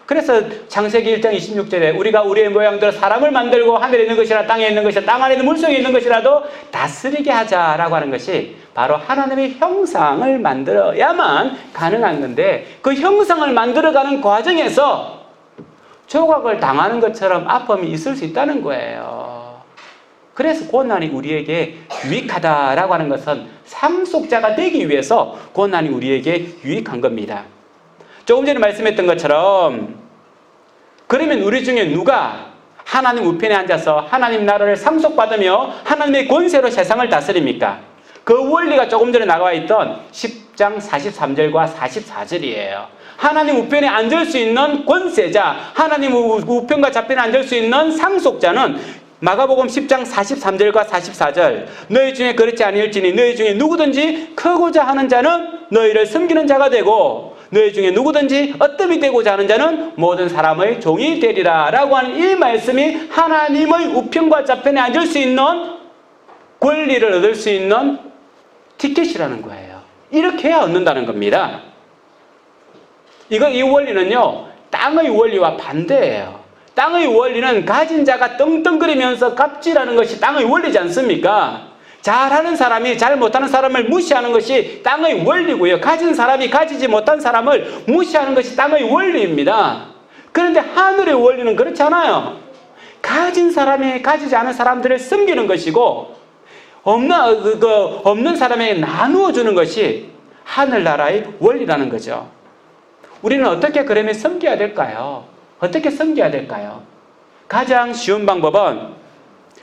그래서 창세기 1장 26절에 우리가 우리의 모양대로 사람을 만들고 하늘에 있는 것이나 땅에 있는 것이나 땅 안에 있는 물속에 있는 것이라도 다스리게 하자라고 하는 것이 바로 하나님의 형상을 만들어야만 가능한 건데, 그 형상을 만들어가는 과정에서 조각을 당하는 것처럼 아픔이 있을 수 있다는 거예요. 그래서 고난이 우리에게 유익하다라고 하는 것은 상속자가 되기 위해서 고난이 우리에게 유익한 겁니다. 조금 전에 말씀했던 것처럼, 그러면 우리 중에 누가 하나님 우편에 앉아서 하나님 나라를 상속받으며 하나님의 권세로 세상을 다스립니까? 그 원리가 조금 전에 나와 있던 10장 43절과 44절이에요. 하나님 우편에 앉을 수 있는 권세자, 하나님 우편과 좌편에 앉을 수 있는 상속자는 마가복음 10장 43절과 44절, 너희 중에 그렇지 아니할지니 너희 중에 누구든지 크고자 하는 자는 너희를 섬기는 자가 되고 너희 중에 누구든지 어뜸이 되고자 하는 자는 모든 사람의 종이 되리라 라고 하는 이 말씀이 하나님의 우편과 좌편에 앉을 수 있는 권리를 얻을 수 있는 티켓이라는 거예요. 이렇게 해야 얻는다는 겁니다. 이 원리는요, 땅의 원리와 반대예요. 땅의 원리는 가진 자가 떵떵거리면서 갑질하는 것이 땅의 원리지 않습니까? 잘하는 사람이 잘 못하는 사람을 무시하는 것이 땅의 원리고요. 가진 사람이 가지지 못한 사람을 무시하는 것이 땅의 원리입니다. 그런데 하늘의 원리는 그렇지 않아요. 가진 사람이 가지지 않은 사람들을 섬기는 것이고 없는 사람에게 나누어 주는 것이 하늘나라의 원리라는 거죠. 우리는 어떻게 그러면 섬겨야 될까요? 어떻게 섬겨야 될까요? 가장 쉬운 방법은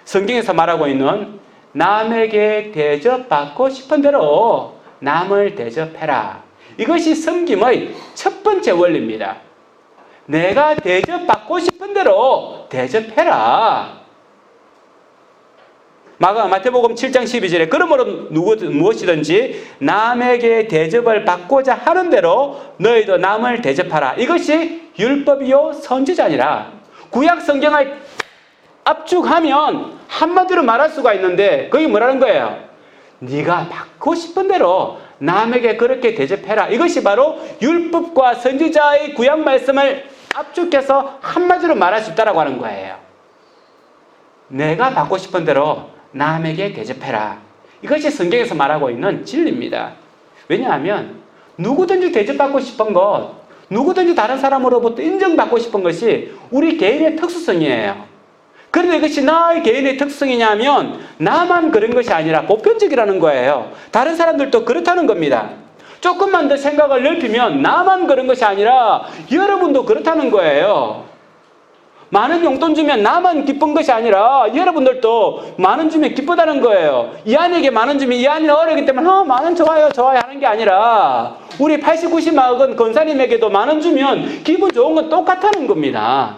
성경에서 말하고 있는 남에게 대접받고 싶은 대로 남을 대접해라. 이것이 섬김의 첫 번째 원리입니다. 내가 대접받고 싶은 대로 대접해라. 마태복음 7장 12절에 그러므로 무엇이든지 남에게 대접을 받고자 하는 대로 너희도 남을 대접하라. 이것이 율법이요 선지자니라. 구약 성경을 압축하면 한마디로 말할 수가 있는데 그게 뭐라는 거예요? 네가 받고 싶은 대로 남에게 그렇게 대접해라. 이것이 바로 율법과 선지자의 구약 말씀을 압축해서 한마디로 말할 수 있다고 하는 거예요. 내가 받고 싶은 대로 남에게 대접해라. 이것이 성경에서 말하고 있는 진리입니다. 왜냐하면 누구든지 대접받고 싶은 것, 누구든지 다른 사람으로부터 인정받고 싶은 것이 우리 개인의 특수성이에요. 그런데 이것이 나의 개인의 특성이냐면 나만 그런 것이 아니라 보편적이라는 거예요. 다른 사람들도 그렇다는 겁니다. 조금만 더 생각을 넓히면 나만 그런 것이 아니라 여러분도 그렇다는 거예요. 많은 용돈 주면 나만 기쁜 것이 아니라 여러분들도 만원 주면 기쁘다는 거예요. 이한에게 만원 주면 이한이는 어려기 때문에 만원 좋아요 하는 게 아니라 우리 80, 90마은 권사님에게도 만원 주면 기분 좋은 건 똑같다는 겁니다.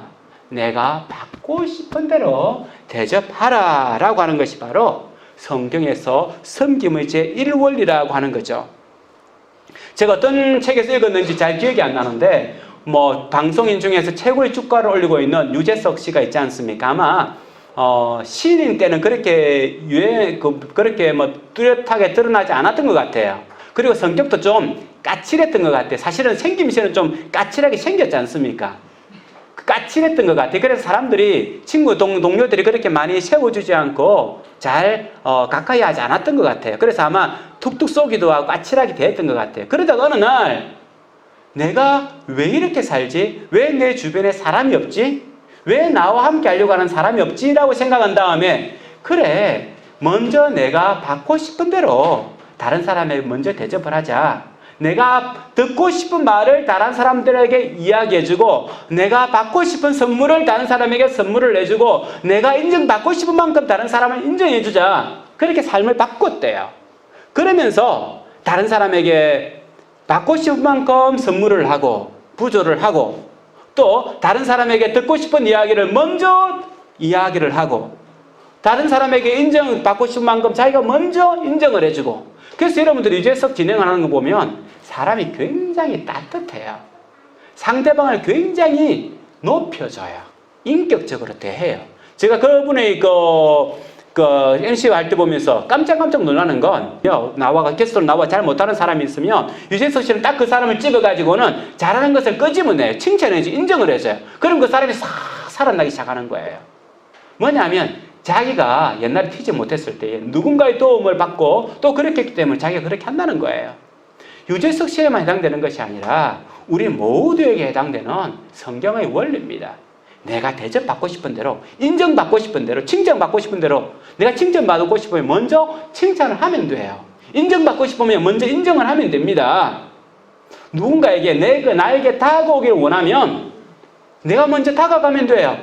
내가 받고 싶은 대로 대접하라 라고 하는 것이 바로 성경에서 섬김의 제1원리라고 하는 거죠. 제가 어떤 책에서 읽었는지 잘 기억이 안 나는데 방송인 중에서 최고의 주가를 올리고 있는 유재석 씨가 있지 않습니까? 아마 신인 때는 그렇게 그렇게 뚜렷하게 드러나지 않았던 것 같아요. 그리고 성격도 좀 까칠했던 것 같아요. 사실은 생김새는 좀 까칠하게 생겼지 않습니까? 까칠했던 것 같아요. 그래서 사람들이 동료들이 그렇게 많이 세워주지 않고 잘 가까이 하지 않았던 것 같아요. 그래서 아마 툭툭 쏘기도 하고 까칠하게 되었던 것 같아요. 그러다가 어느 날 내가 왜 이렇게 살지? 왜 내 주변에 사람이 없지? 왜 나와 함께 하려고 하는 사람이 없지? 라고 생각한 다음에 그래, 먼저 내가 받고 싶은 대로 다른 사람에게 먼저 대접을 하자. 내가 듣고 싶은 말을 다른 사람들에게 이야기해주고 내가 받고 싶은 선물을 다른 사람에게 선물을 내주고 내가 인정받고 싶은 만큼 다른 사람을 인정해주자. 그렇게 삶을 바꿨대요. 그러면서 다른 사람에게 받고 싶은 만큼 선물을 하고 부조를 하고 또 다른 사람에게 듣고 싶은 이야기를 먼저 이야기를 하고 다른 사람에게 인정받고 싶은 만큼 자기가 먼저 인정을 해주고 그래서 여러분들이 유재석 진행하는 거 보면 사람이 굉장히 따뜻해요. 상대방을 굉장히 높여줘요. 인격적으로 대해요. 제가 그분의 NC 할 때 보면서 깜짝 놀라는 건, 게스트로 나와 잘 못하는 사람이 있으면 유재석 씨는 딱 그 사람을 집어가지고는 잘하는 것을 끄집어내요. 칭찬해줘, 인정을 해줘요. 그럼 그 사람이 싹 살아나기 시작하는 거예요. 뭐냐면 자기가 옛날에 튀지 못했을 때 누군가의 도움을 받고 또 그렇게 했기 때문에 자기가 그렇게 한다는 거예요. 유재석 씨에만 해당되는 것이 아니라 우리 모두에게 해당되는 성경의 원리입니다. 내가 대접받고 싶은 대로, 인정받고 싶은 대로, 칭찬받고 싶은 대로, 내가 칭찬받고 싶으면 먼저 칭찬을 하면 돼요. 인정받고 싶으면 먼저 인정을 하면 됩니다. 누군가에게 나에게 다가오기를 원하면 내가 먼저 다가가면 돼요.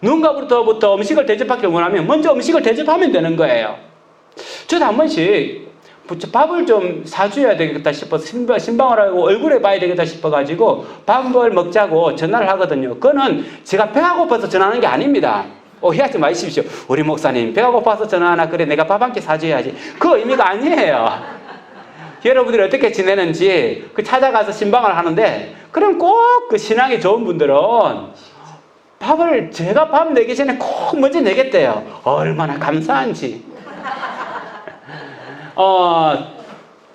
누군가부터 음식을 대접받기를 원하면 먼저 음식을 대접하면 되는 거예요. 저도 한 번씩 밥을 좀 사줘야 되겠다 싶어서 신방을 하고 얼굴에 봐야 되겠다 싶어가지고 밥을 먹자고 전화를 하거든요. 그거는 제가 배가 고파서 전화하는 게 아닙니다. 오해하지 마십시오. 우리 목사님 배가 고파서 전화하나? 그래 내가 밥 한 끼 사줘야지. 그 의미가 아니에요. 여러분들이 어떻게 지내는지 찾아가서 신방을 하는데, 그럼 꼭 그 신앙이 좋은 분들은 밥을 제가 밥 내기 전에 꼭 먼저 내겠대요. 얼마나 감사한지.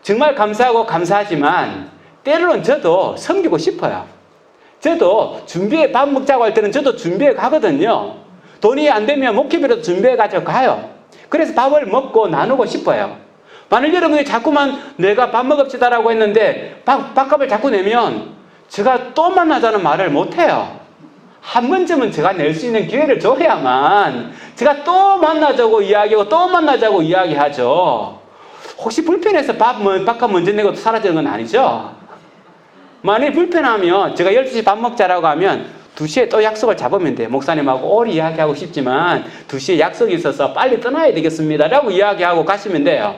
정말 감사하고 감사하지만 때로는 저도 섬기고 싶어요. 저도 밥 먹자고 할 때는 저도 준비해 가거든요. 돈이 안 되면 목회비라도 준비해 가져가요. 그래서 밥을 먹고 나누고 싶어요. 만약 여러분이 자꾸만 내가 밥 먹읍시다라고 했는데 밥값을 자꾸 내면 제가 또 만나자는 말을 못해요. 한 번쯤은 제가 낼 수 있는 기회를 줘야만 제가 또 만나자고 이야기하고 또 만나자고 이야기하죠. 혹시 불편해서 밥값 먼저 내고 사라지는 건 아니죠? 만약에 불편하면 제가 12시 밥 먹자라고 하면 2시에 또 약속을 잡으면 돼요. 목사님하고 오래 이야기하고 싶지만 2시에 약속이 있어서 빨리 떠나야 되겠습니다 라고 이야기하고 가시면 돼요.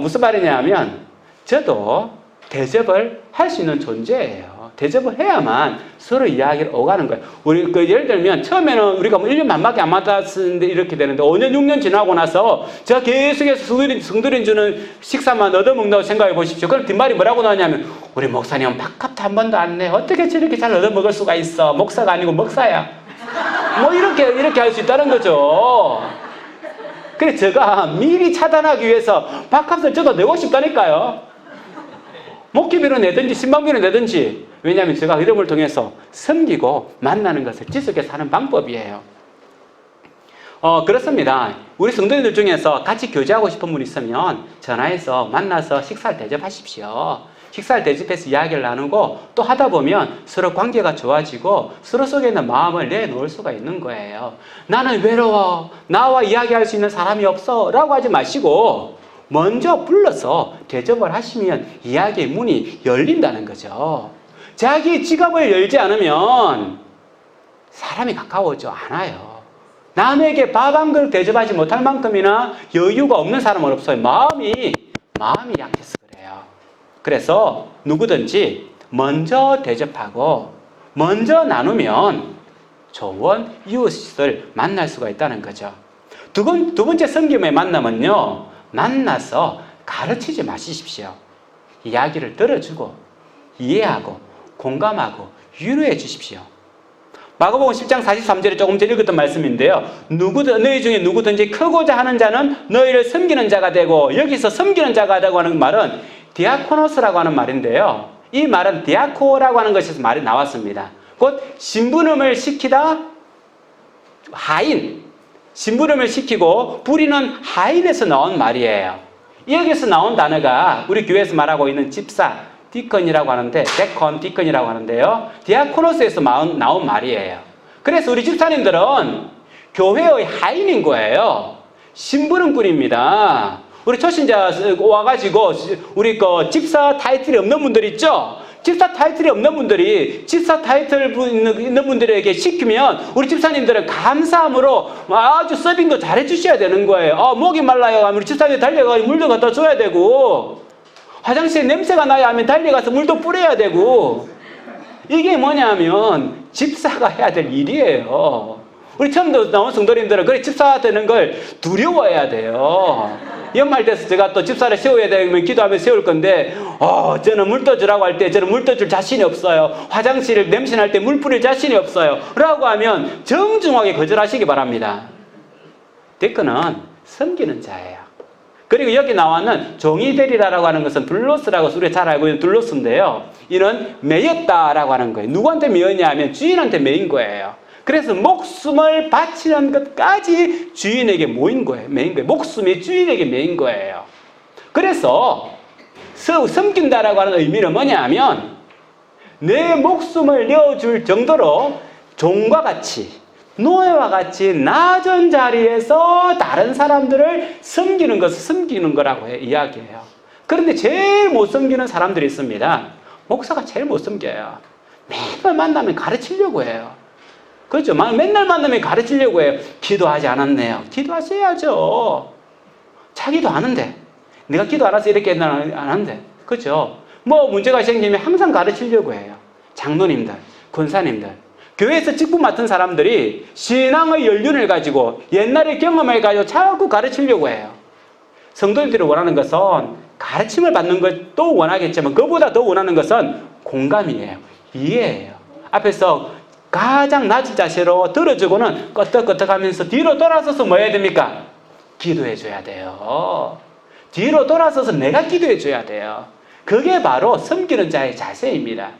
무슨 말이냐면 저도 대접을 할 수 있는 존재예요. 대접을 해야만 서로 이야기를 오가는 거예요. 우리 예를 들면 처음에는 우리가 1년 반밖에 안 만났는데 이렇게 되는데 5년 6년 지나고 나서 제가 계속해서 성도린 주는 식사만 얻어먹는다고 생각해 보십시오. 그럼 뒷말이 뭐라고 나오냐면 우리 목사님은 밥값도 한 번도 안 내. 어떻게 저렇게 잘 얻어먹을 수가 있어. 목사가 아니고 먹사야. 뭐 이렇게 할 수 있다는 거죠. 그래서 제가 미리 차단하기 위해서 밥값을 저도 내고 싶다니까요. 목회비로 내든지 신방비로 내든지. 왜냐하면 제가 이름을 통해서 섬기고 만나는 것을 지속해서 하는 방법이에요. 그렇습니다. 우리 성도님들 중에서 같이 교제하고 싶은 분 있으면 전화해서 만나서 식사를 대접하십시오. 식사를 대접해서 이야기를 나누고 또 하다 보면 서로 관계가 좋아지고 서로 속에 있는 마음을 내놓을 수가 있는 거예요. 나는 외로워. 나와 이야기할 수 있는 사람이 없어. 라고 하지 마시고 먼저 불러서 대접을 하시면 이야기의 문이 열린다는 거죠. 자기 지갑을 열지 않으면 사람이 가까워지지 않아요. 남에게 밥 한 그릇 대접하지 못할 만큼이나 여유가 없는 사람은 없어요. 마음이 약해서 그래요. 그래서 누구든지 먼저 대접하고 먼저 나누면 좋은 이웃을 만날 수가 있다는 거죠. 두 번째 섬김의 만남은요, 만나서 가르치지 마십시오. 이야기를 들어주고 이해하고 공감하고 위로해 주십시오. 마가복음 10장 43절에 조금 전에 읽었던 말씀인데요. 너희 중에 누구든지 크고자 하는 자는 너희를 섬기는 자가 되고, 여기서 섬기는 자가 되고 하는 말은 디아코노스라고 하는 말인데요. 이 말은 디아코라고 하는 것에서 말이 나왔습니다. 곧 신부름을 시키다, 하인, 신부름을 시키고 부리는 하인에서 나온 말이에요. 여기서 나온 단어가 우리 교회에서 말하고 있는 집사, 디컨이라고 하는데, 디컨이라고 하는데요. 디아코노스에서 나온 말이에요. 그래서 우리 집사님들은 교회의 하인인 거예요. 신부름꾼입니다. 우리 초신자 와가지고 우리 집사 타이틀이 없는 분들 있죠? 집사 타이틀이 없는 분들이 집사 타이틀 있는 분들에게 시키면 우리 집사님들은 감사함으로 아주 서빙도 잘해 주셔야 되는 거예요. 목이 말라요 하면 우리 집사님 달려가서 물도 갖다 줘야 되고, 화장실에 냄새가 나야 하면 달려가서 물도 뿌려야 되고, 이게 뭐냐면 집사가 해야 될 일이에요. 우리 처음 나온 성도님들은 그래 집사가 되는 걸 두려워해야 돼요. 연말 돼서 제가 또 집사를 세워야 되면 기도하며 세울 건데, 저는 물 떠주라고 할 때 저는 물 떠줄 자신이 없어요. 화장실 냄새날 때 물 뿌릴 자신이 없어요. 라고 하면 정중하게 거절하시기 바랍니다. 데크는 섬기는 자예요. 그리고 여기 나와는 종이 되리라라고 하는 것은 둘로스라고 우리가 잘 알고 있는 둘로스인데요. 이는 매였다라고 하는 거예요. 누구한테 매였냐 하면 주인한테 매인 거예요. 그래서 목숨을 바치는 것까지 주인에게 매인 거예요. 목숨이 주인에게 매인 거예요. 그래서 섬긴다라고 하는 의미는 뭐냐 하면 내 목숨을 내어줄 정도로 종과 같이 노예와 같이 낮은 자리에서 다른 사람들을 섬기는 것을 섬기는 거라고 이야기해요. 그런데 제일 못 섬기는 사람들이 있습니다. 목사가 제일 못 섬겨요. 맨날 만나면 가르치려고 해요. 그렇죠? 맨날 만나면 가르치려고 해요. 기도하지 않았네요. 기도하셔야죠. 자기도 아는데. 내가 기도 안 해서 이렇게 안 하는데. 그렇죠? 문제가 생기면 항상 가르치려고 해요. 장로님들, 권사님들. 교회에서 직분 맡은 사람들이 신앙의 연륜을 가지고 옛날의 경험을 가지고 자꾸 가르치려고 해요. 성도들이 원하는 것은 가르침을 받는 것도 원하겠지만 그보다 더 원하는 것은 공감이에요. 이해예요. 앞에서 가장 낮은 자세로 들어주고는 끄떡끄떡하면서 뒤로 돌아서서 뭐 해야 됩니까? 기도해 줘야 돼요. 뒤로 돌아서서 내가 기도해 줘야 돼요. 그게 바로 섬기는 자의 자세입니다.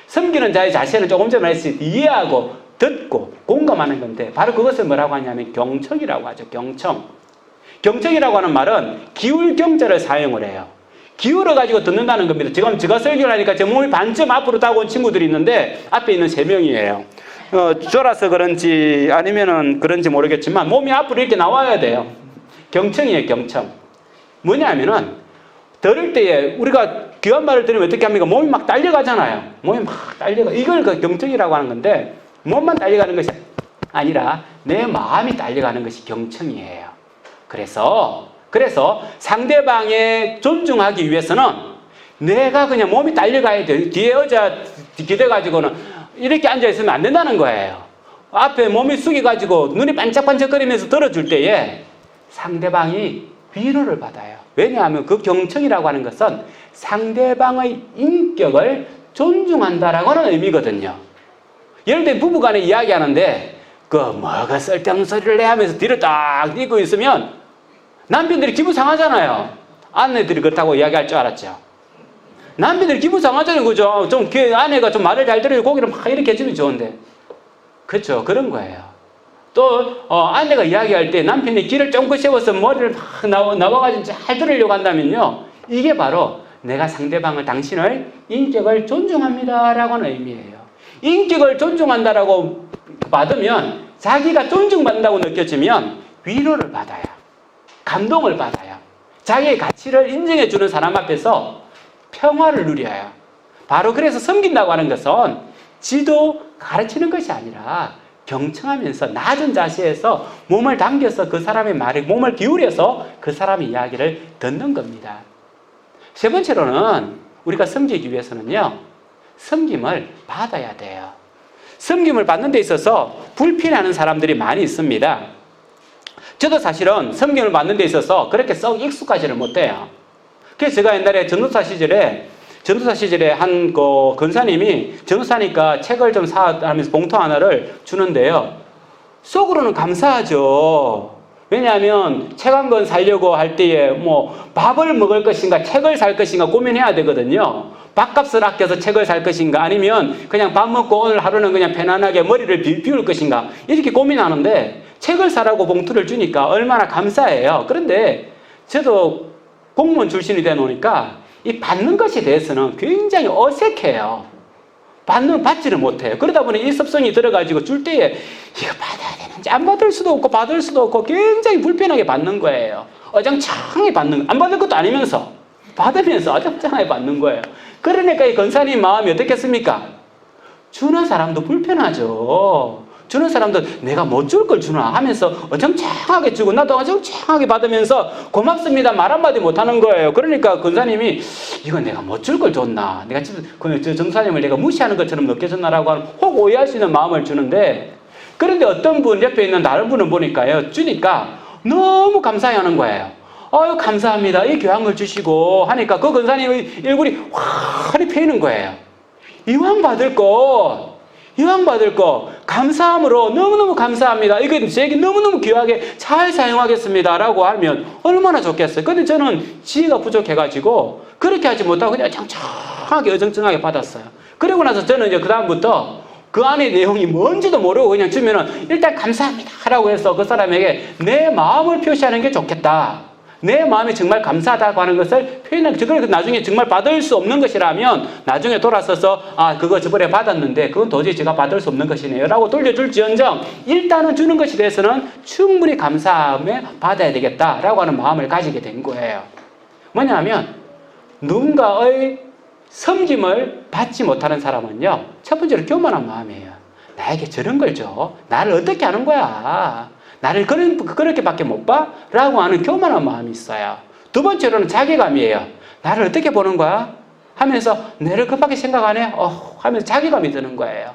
섬기는 자의 자세는 조금 전에 말했듯이 이해하고 듣고 공감하는 건데 바로 그것을 뭐라고 하냐면 경청이라고 하죠. 경청이라고 하는 말은 기울경자를 사용을 해요. 기울어가지고 듣는다는 겁니다. 지금 제가 설교를 하니까 제 몸이 반쯤 앞으로 다가온 친구들이 있는데 앞에 있는 3명이에요. 졸아서 그런지 아니면은 그런지 모르겠지만 몸이 앞으로 이렇게 나와야 돼요. 경청이에요. 경청. 뭐냐면은 들을 때에 우리가 귀한 말을 들으면 어떻게 합니까? 몸이 막 딸려가잖아요. 몸이 막 딸려가. 이걸 그 경청이라고 하는 건데 몸만 딸려가는 것이 아니라 내 마음이 딸려가는 것이 경청이에요. 그래서 상대방에 존중하기 위해서는 내가 그냥 몸이 딸려가야 돼요. 뒤에 의자 기대가지고는 이렇게 앉아있으면 안 된다는 거예요. 앞에 몸이 숙여가지고 눈이 반짝반짝거리면서 들어줄 때에 상대방이 위로를 받아요. 왜냐하면 그 경청이라고 하는 것은 상대방의 인격을 존중한다라고 하는 의미거든요. 예를 들어 부부간에 이야기하는데 뭐가 쓸데없는 소리를 해 하면서 뒤로 딱 딛고 있으면 남편들이 기분 상하잖아요. 아내들이 그렇다고 이야기할 줄 알았죠. 남편들이 기분 상하잖아요. 그죠? 아내가 좀 말을 잘 들어요. 고기를 막 이렇게 해주면 좋은데. 그렇죠. 그런 거예요. 또 아내가 이야기할 때 남편이 귀를 쫑긋 세워서 머리를 막 나와가지고 잘 들으려고 한다면요. 이게 바로 내가 상대방을 당신을 인격을 존중합니다라고 하는 의미예요. 인격을 존중한다라고 받으면 자기가 존중받는다고 느껴지면 위로를 받아요. 감동을 받아요. 자기의 가치를 인정해주는 사람 앞에서 평화를 누려요. 바로 그래서 섬긴다고 하는 것은 지도 가르치는 것이 아니라 경청하면서 낮은 자세에서 몸을 당겨서 그 사람의 말에 몸을 기울여서 그 사람의 이야기를 듣는 겁니다. 세 번째로는 우리가 섬기기 위해서는요. 섬김을 받아야 돼요. 섬김을 받는 데 있어서 불편해하는 사람들이 많이 있습니다. 저도 사실은 섬김을 받는 데 있어서 그렇게 썩 익숙하지를 못해요. 그래서 제가 옛날에 전도사 시절에 한 권사님이 전도사니까 책을 좀 하면서 봉투 하나를 주는데요. 속으로는 감사하죠. 왜냐하면 책 한 권 사려고 할 때에 밥을 먹을 것인가 책을 살 것인가 고민해야 되거든요. 밥값을 아껴서 책을 살 것인가 아니면 그냥 밥 먹고 오늘 하루는 그냥 편안하게 머리를 비울 것인가 이렇게 고민하는데 책을 사라고 봉투를 주니까 얼마나 감사해요. 그런데 저도 공무원 출신이 되어 놓으니까 이 받는 것에 대해서는 굉장히 어색해요. 받지를 못해요. 그러다 보니 이 습성이 들어가지고 줄 때에 이거 받아야 되는지 안 받을 수도 없고 받을 수도 없고 굉장히 불편하게 받는 거예요. 어정쩡하게 받는 안 받을 것도 아니면서 받으면서 어정쩡하게 받는 거예요. 그러니까 이 권사님 마음이 어떻겠습니까? 주는 사람도 불편하죠. 주는 사람도 내가 못 줄 걸 주나 하면서 어정쩡하게 주고 나도 어정쩡하게 받으면서 고맙습니다 말 한마디 못하는 거예요. 그러니까 권사님이 이건 내가 못 줄 걸 줬나 내가 전사님을 내가 무시하는 것처럼 느껴졌나라고 하는 혹 오해할 수 있는 마음을 주는데 그런데 어떤 분 옆에 있는 다른 분은 보니까요 주니까 너무 감사해하는 거예요. 아유, 감사합니다. 이 교양을 주시고 하니까 그 권사님의 얼굴이 환히 펴이는 거예요. 이왕 받을 거, 감사함으로 너무너무 감사합니다. 이거 제게 너무너무 귀하게 잘 사용하겠습니다. 라고 하면 얼마나 좋겠어요. 근데 저는 지혜가 부족해가지고 그렇게 하지 못하고 그냥 창창하게 어정쩡하게 받았어요. 그리고 나서 저는 이제 그다음부터 그 안에 내용이 뭔지도 모르고 그냥 주면은 일단 감사합니다. 라고 해서 그 사람에게 내 마음을 표시하는 게 좋겠다. 내 마음이 정말 감사하다고 하는 것을 표현하는, 그걸 나중에 정말 받을 수 없는 것이라면 나중에 돌아서서 그거 저번에 받았는데 그건 도저히 제가 받을 수 없는 것이네요 라고 돌려줄지언정 일단은 주는 것에 대해서는 충분히 감사함에 받아야 되겠다라고 하는 마음을 가지게 된 거예요. 뭐냐면 누군가의 섬김을 받지 못하는 사람은요, 첫 번째로 교만한 마음이에요. 나에게 저런 걸 줘? 나를 어떻게 하는 거야? 나를 그렇게밖에 못 봐? 라고 하는 교만한 마음이 있어요. 두 번째로는 자괴감이에요. 나를 어떻게 보는 거야? 하면서 내를 그밖에 생각 안 해? 하면서 자괴감이 드는 거예요.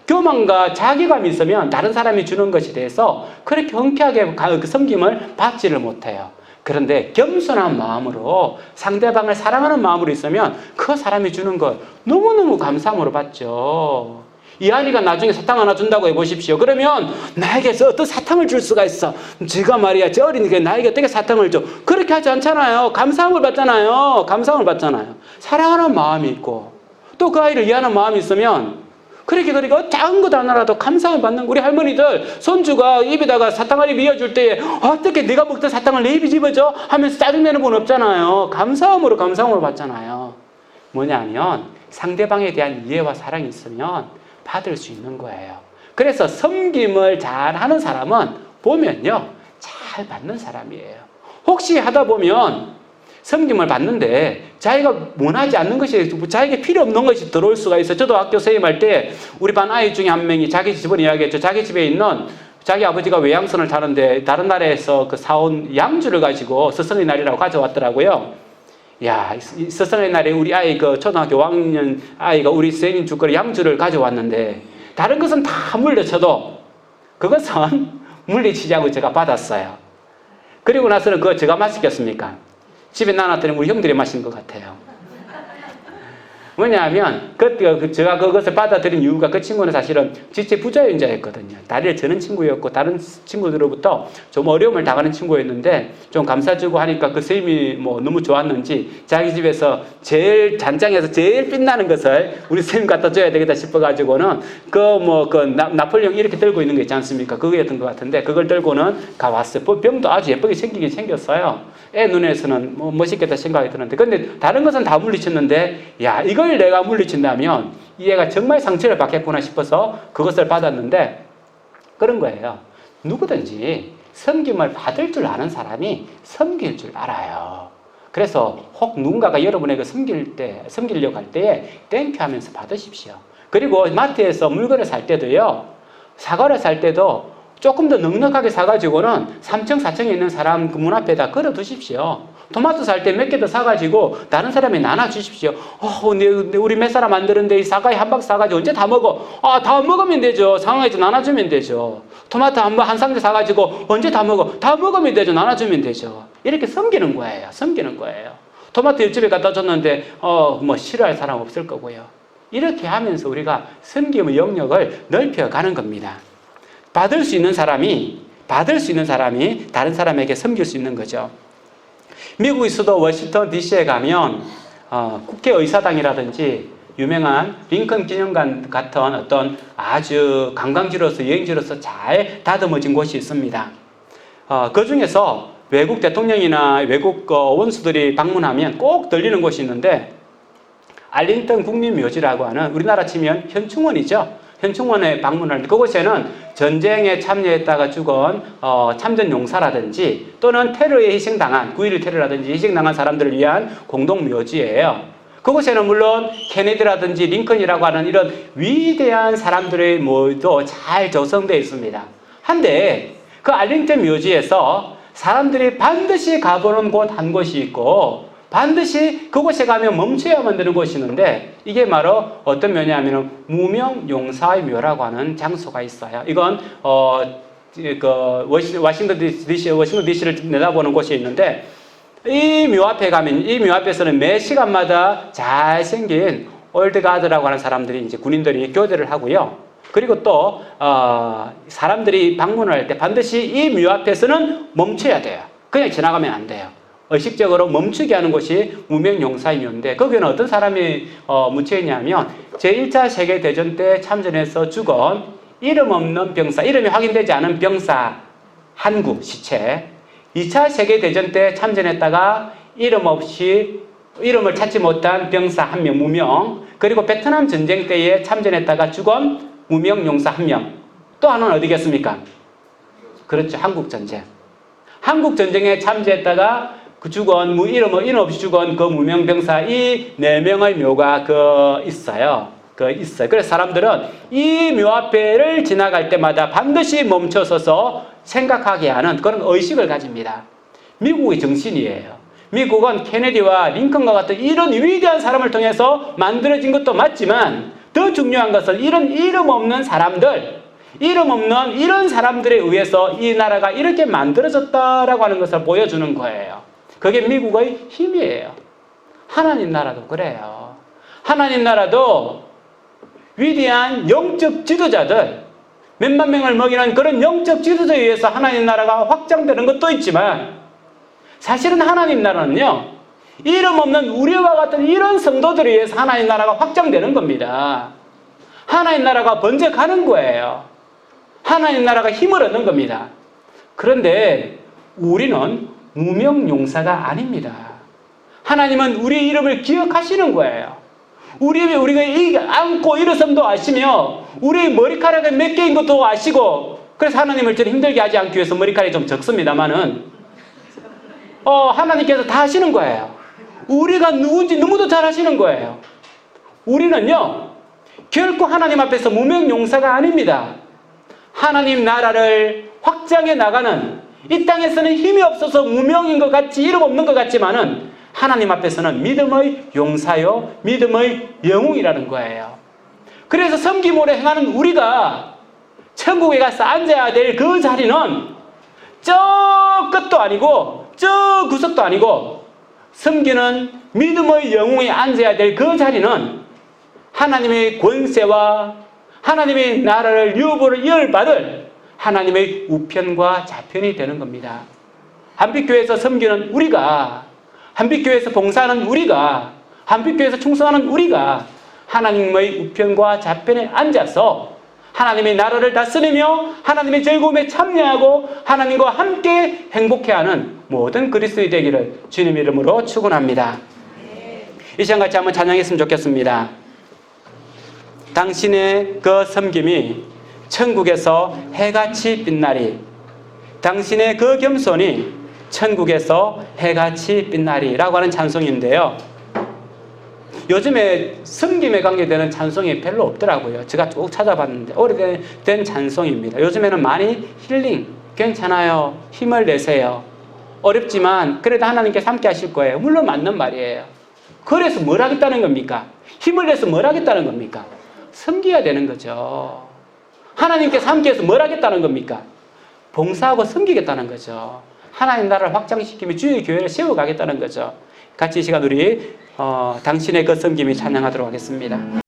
교만과 자괴감이 있으면 다른 사람이 주는 것에 대해서 그렇게 흔쾌하게 그 섬김을 받지를 못해요. 그런데 겸손한 마음으로 상대방을 사랑하는 마음으로 있으면 그 사람이 주는 걸 너무너무 감사함으로 받죠. 이 아이가 나중에 사탕 하나 준다고 해보십시오. 그러면 나에게 어떤 사탕을 줄 수가 있어. 제가 말이야, 저 어린이가 나에게 어떻게 사탕을 줘. 그렇게 하지 않잖아요. 감사함을 받잖아요. 사랑하는 마음이 있고 또 그 아이를 이해하는 마음이 있으면 그러니까 작은 것 하나라도 감사함을 받는 우리 할머니들, 손주가 입에다가 사탕알이 미어줄 때에 어떻게 네가 먹던 사탕을 내 입에 집어줘? 하면서 짜증내는 분 없잖아요. 감사함으로 받잖아요. 뭐냐면 상대방에 대한 이해와 사랑이 있으면 받을 수 있는 거예요. 그래서 섬김을 잘하는 사람은 보면요, 잘 받는 사람이에요. 혹시 하다 보면 섬김을 받는데 자기가 원하지 않는 것이, 자기에게 필요 없는 것이 들어올 수가 있어요. 저도 학교 선임할 때 우리 반 아이 중에 한 명이 자기 집을 이야기했죠. 자기 집에 있는 자기 아버지가 외양선을 타는데 다른 나라에서 사온 양주를 가지고 스승의 날이라고 가져왔더라고요. 야, 스승의 날에 우리 아이 초등학교 5학년 아이가 우리 선생님 줄 거를 양주를 가져왔는데 다른 것은 다 물려쳐도 그것은 물리치지 않고 제가 받았어요. 그리고 나서는 그거 제가 마시겠습니까? 집에 나눴더니 우리 형들이 마신 것 같아요. 뭐냐면 제가 그것을 받아들인 이유가 그 친구는 사실은 지체 부자연자였거든요. 다리를 저는 친구였고 다른 친구들로부터 좀 어려움을 당하는 친구였는데 좀 감사주고 하니까 그 선생님이 너무 좋았는지 자기 집에서 제일 잔장에서 제일 빛나는 것을 우리 선생님 갖다 줘야 되겠다 싶어가지고는 나폴레옹 이렇게 들고 있는 거 있지 않습니까? 그거였던 것 같은데 그걸 들고는 가왔어요. 병도 아주 예쁘게 생겼어요. 애 눈에서는 멋있겠다 생각이 드는데, 근데 다른 것은 다 물리쳤는데, 야, 이걸 내가 물리친다면 이 애가 정말 상처를 받겠구나 싶어서 그것을 받았는데, 그런 거예요. 누구든지 섬김을 받을 줄 아는 사람이 섬길 줄 알아요. 그래서 혹 누군가가 여러분에게 섬기려고 할 때에 땡큐 하면서 받으십시오. 그리고 마트에서 물건을 살 때도요, 사과를 살 때도 조금 더 넉넉하게 사가지고는 3층, 4층에 있는 사람 그 문 앞에다 걸어 두십시오. 토마토 살 때 몇 개 더 사가지고 다른 사람에 나눠주십시오. 우리 몇 사람 안 되는데 이 사과에 한 박스 사가지고 언제 다 먹어? 다 먹으면 되죠. 상황에서 나눠주면 되죠. 토마토 한 상자 사가지고 언제 다 먹어? 다 먹으면 되죠. 나눠주면 되죠. 이렇게 섬기는 거예요. 토마토 옆집에 갖다 줬는데 싫어할 사람 없을 거고요. 이렇게 하면서 우리가 섬김의 영역을 넓혀가는 겁니다. 받을 수 있는 사람이 다른 사람에게 섬길 수 있는 거죠. 미국의 수도 워싱턴 DC에 가면 국회의사당이라든지 유명한 링컨 기념관 같은 어떤 아주 관광지로서 여행지로서 잘 다듬어진 곳이 있습니다. 그 중에서 외국 대통령이나 외국 원수들이 방문하면 꼭 들리는 곳이 있는데 알링턴 국립묘지라고 하는, 우리나라 치면 현충원이죠. 현충원에 방문하는데 그곳에는 전쟁에 참여했다가 죽은 참전용사라든지 또는 테러에 희생당한 9.11 테러라든지 희생당한 사람들을 위한 공동묘지예요. 그곳에는 물론 케네디라든지 링컨이라고 하는 이런 위대한 사람들의 모도 잘 조성되어 있습니다. 한데 그 알링턴 묘지에서 사람들이 반드시 가보는 곳 한 곳이 있고 반드시 그곳에 가면 멈춰야만 되는 곳이 있는데 이게 바로 어떤 묘냐면 무명용사의 묘라고 하는 장소가 있어요. 이건 워싱턴 DC를 내다보는 곳이 있는데 이 묘 앞에 가면 이 묘 앞에서는 매 시간마다 잘생긴 올드가드라고 하는 사람들이 이제 군인들이 교대를 하고요. 그리고 또 사람들이 방문을 할 때 반드시 이 묘 앞에서는 멈춰야 돼요. 그냥 지나가면 안 돼요. 의식적으로 멈추게 하는 곳이 무명용사의 묘인데 거기는 어떤 사람이 묻혀 있냐면 제1차 세계대전 때 참전해서 죽은 이름 없는 병사, 이름이 확인되지 않은 병사 한구 시체, 2차 세계대전 때 참전했다가 이름 없이 이름을 찾지 못한 병사 1명 무명, 그리고 베트남 전쟁 때에 참전했다가 죽은 무명용사 1명, 또 하나는 어디겠습니까? 그렇죠. 한국전쟁. 한국전쟁에 참전했다가 그 죽은 이름 없이 죽은 그 무명병사 이 4명의 묘가 있어요. 그래서 사람들은 이 묘 앞에를 지나갈 때마다 반드시 멈춰서서 생각하게 하는 그런 의식을 가집니다. 미국의 정신이에요. 미국은 케네디와 링컨과 같은 이런 위대한 사람을 통해서 만들어진 것도 맞지만 더 중요한 것은 이런 이름 없는 사람들, 이름 없는 이런 사람들에 의해서 이 나라가 이렇게 만들어졌다라고 하는 것을 보여주는 거예요. 그게 미국의 힘이에요. 하나님 나라도 그래요. 하나님 나라도 위대한 영적 지도자들, 몇만 명을 먹이는 그런 영적 지도자에 의해서 하나님 나라가 확장되는 것도 있지만 사실은 하나님 나라는요, 이름 없는 우리와 같은 이런 성도들에 의해서 하나님 나라가 확장되는 겁니다. 하나님 나라가 번져가는 거예요. 하나님 나라가 힘을 얻는 겁니다. 그런데 우리는 무명용사가 아닙니다. 하나님은 우리의 이름을 기억하시는 거예요. 우리가 안고 일어섬도 아시며 우리의 머리카락이 몇 개인 것도 아시고, 그래서 하나님을 좀 힘들게 하지 않기 위해서 머리카락이 좀 적습니다만은 하나님께서 다 하시는 거예요. 우리가 누군지 너무도 잘 하시는 거예요. 우리는요 결코 하나님 앞에서 무명용사가 아닙니다. 하나님 나라를 확장해 나가는, 이 땅에서는 힘이 없어서 무명인 것 같이 이름 없는 것 같지만은 하나님 앞에서는 믿음의 용사요 믿음의 영웅이라는 거예요. 그래서 섬김으로 행하는 우리가 천국에 가서 앉아야 될 그 자리는 저 끝도 아니고 저 구석도 아니고, 섬기는 믿음의 영웅이 앉아야 될 그 자리는 하나님의 권세와 하나님의 나라를 유업으로 이어받을 하나님의 우편과 좌편이 되는 겁니다. 한빛교회에서 섬기는 우리가, 한빛교회에서 봉사하는 우리가, 한빛교회에서 충성하는 우리가 하나님의 우편과 좌편에 앉아서 하나님의 나라를 다스리며 하나님의 즐거움에 참여하고 하나님과 함께 행복해하는 모든 그리스도인이 되기를 주님 이름으로 축원합니다. 이 시간 같이 한번 찬양했으면 좋겠습니다. 당신의 그 섬김이 천국에서 해같이 빛나리, 당신의 그 겸손이 천국에서 해같이 빛나리 라고 하는 찬송인데요, 요즘에 섬김에 관계되는 찬송이 별로 없더라고요. 제가 쭉 찾아봤는데 오래된 찬송입니다. 요즘에는 많이 힐링, 괜찮아요, 힘을 내세요, 어렵지만 그래도 하나님께서 함께 하실 거예요. 물론 맞는 말이에요. 그래서 뭘 하겠다는 겁니까? 힘을 내서 뭘 하겠다는 겁니까? 섬겨야 되는 거죠. 하나님께서 함께해서 뭘 하겠다는 겁니까? 봉사하고 섬기겠다는 거죠. 하나님 나라를 확장시키며 주의 교회를 세워가겠다는 거죠. 같이 이 시간 우리 당신의 그 섬김이 찬양하도록 하겠습니다.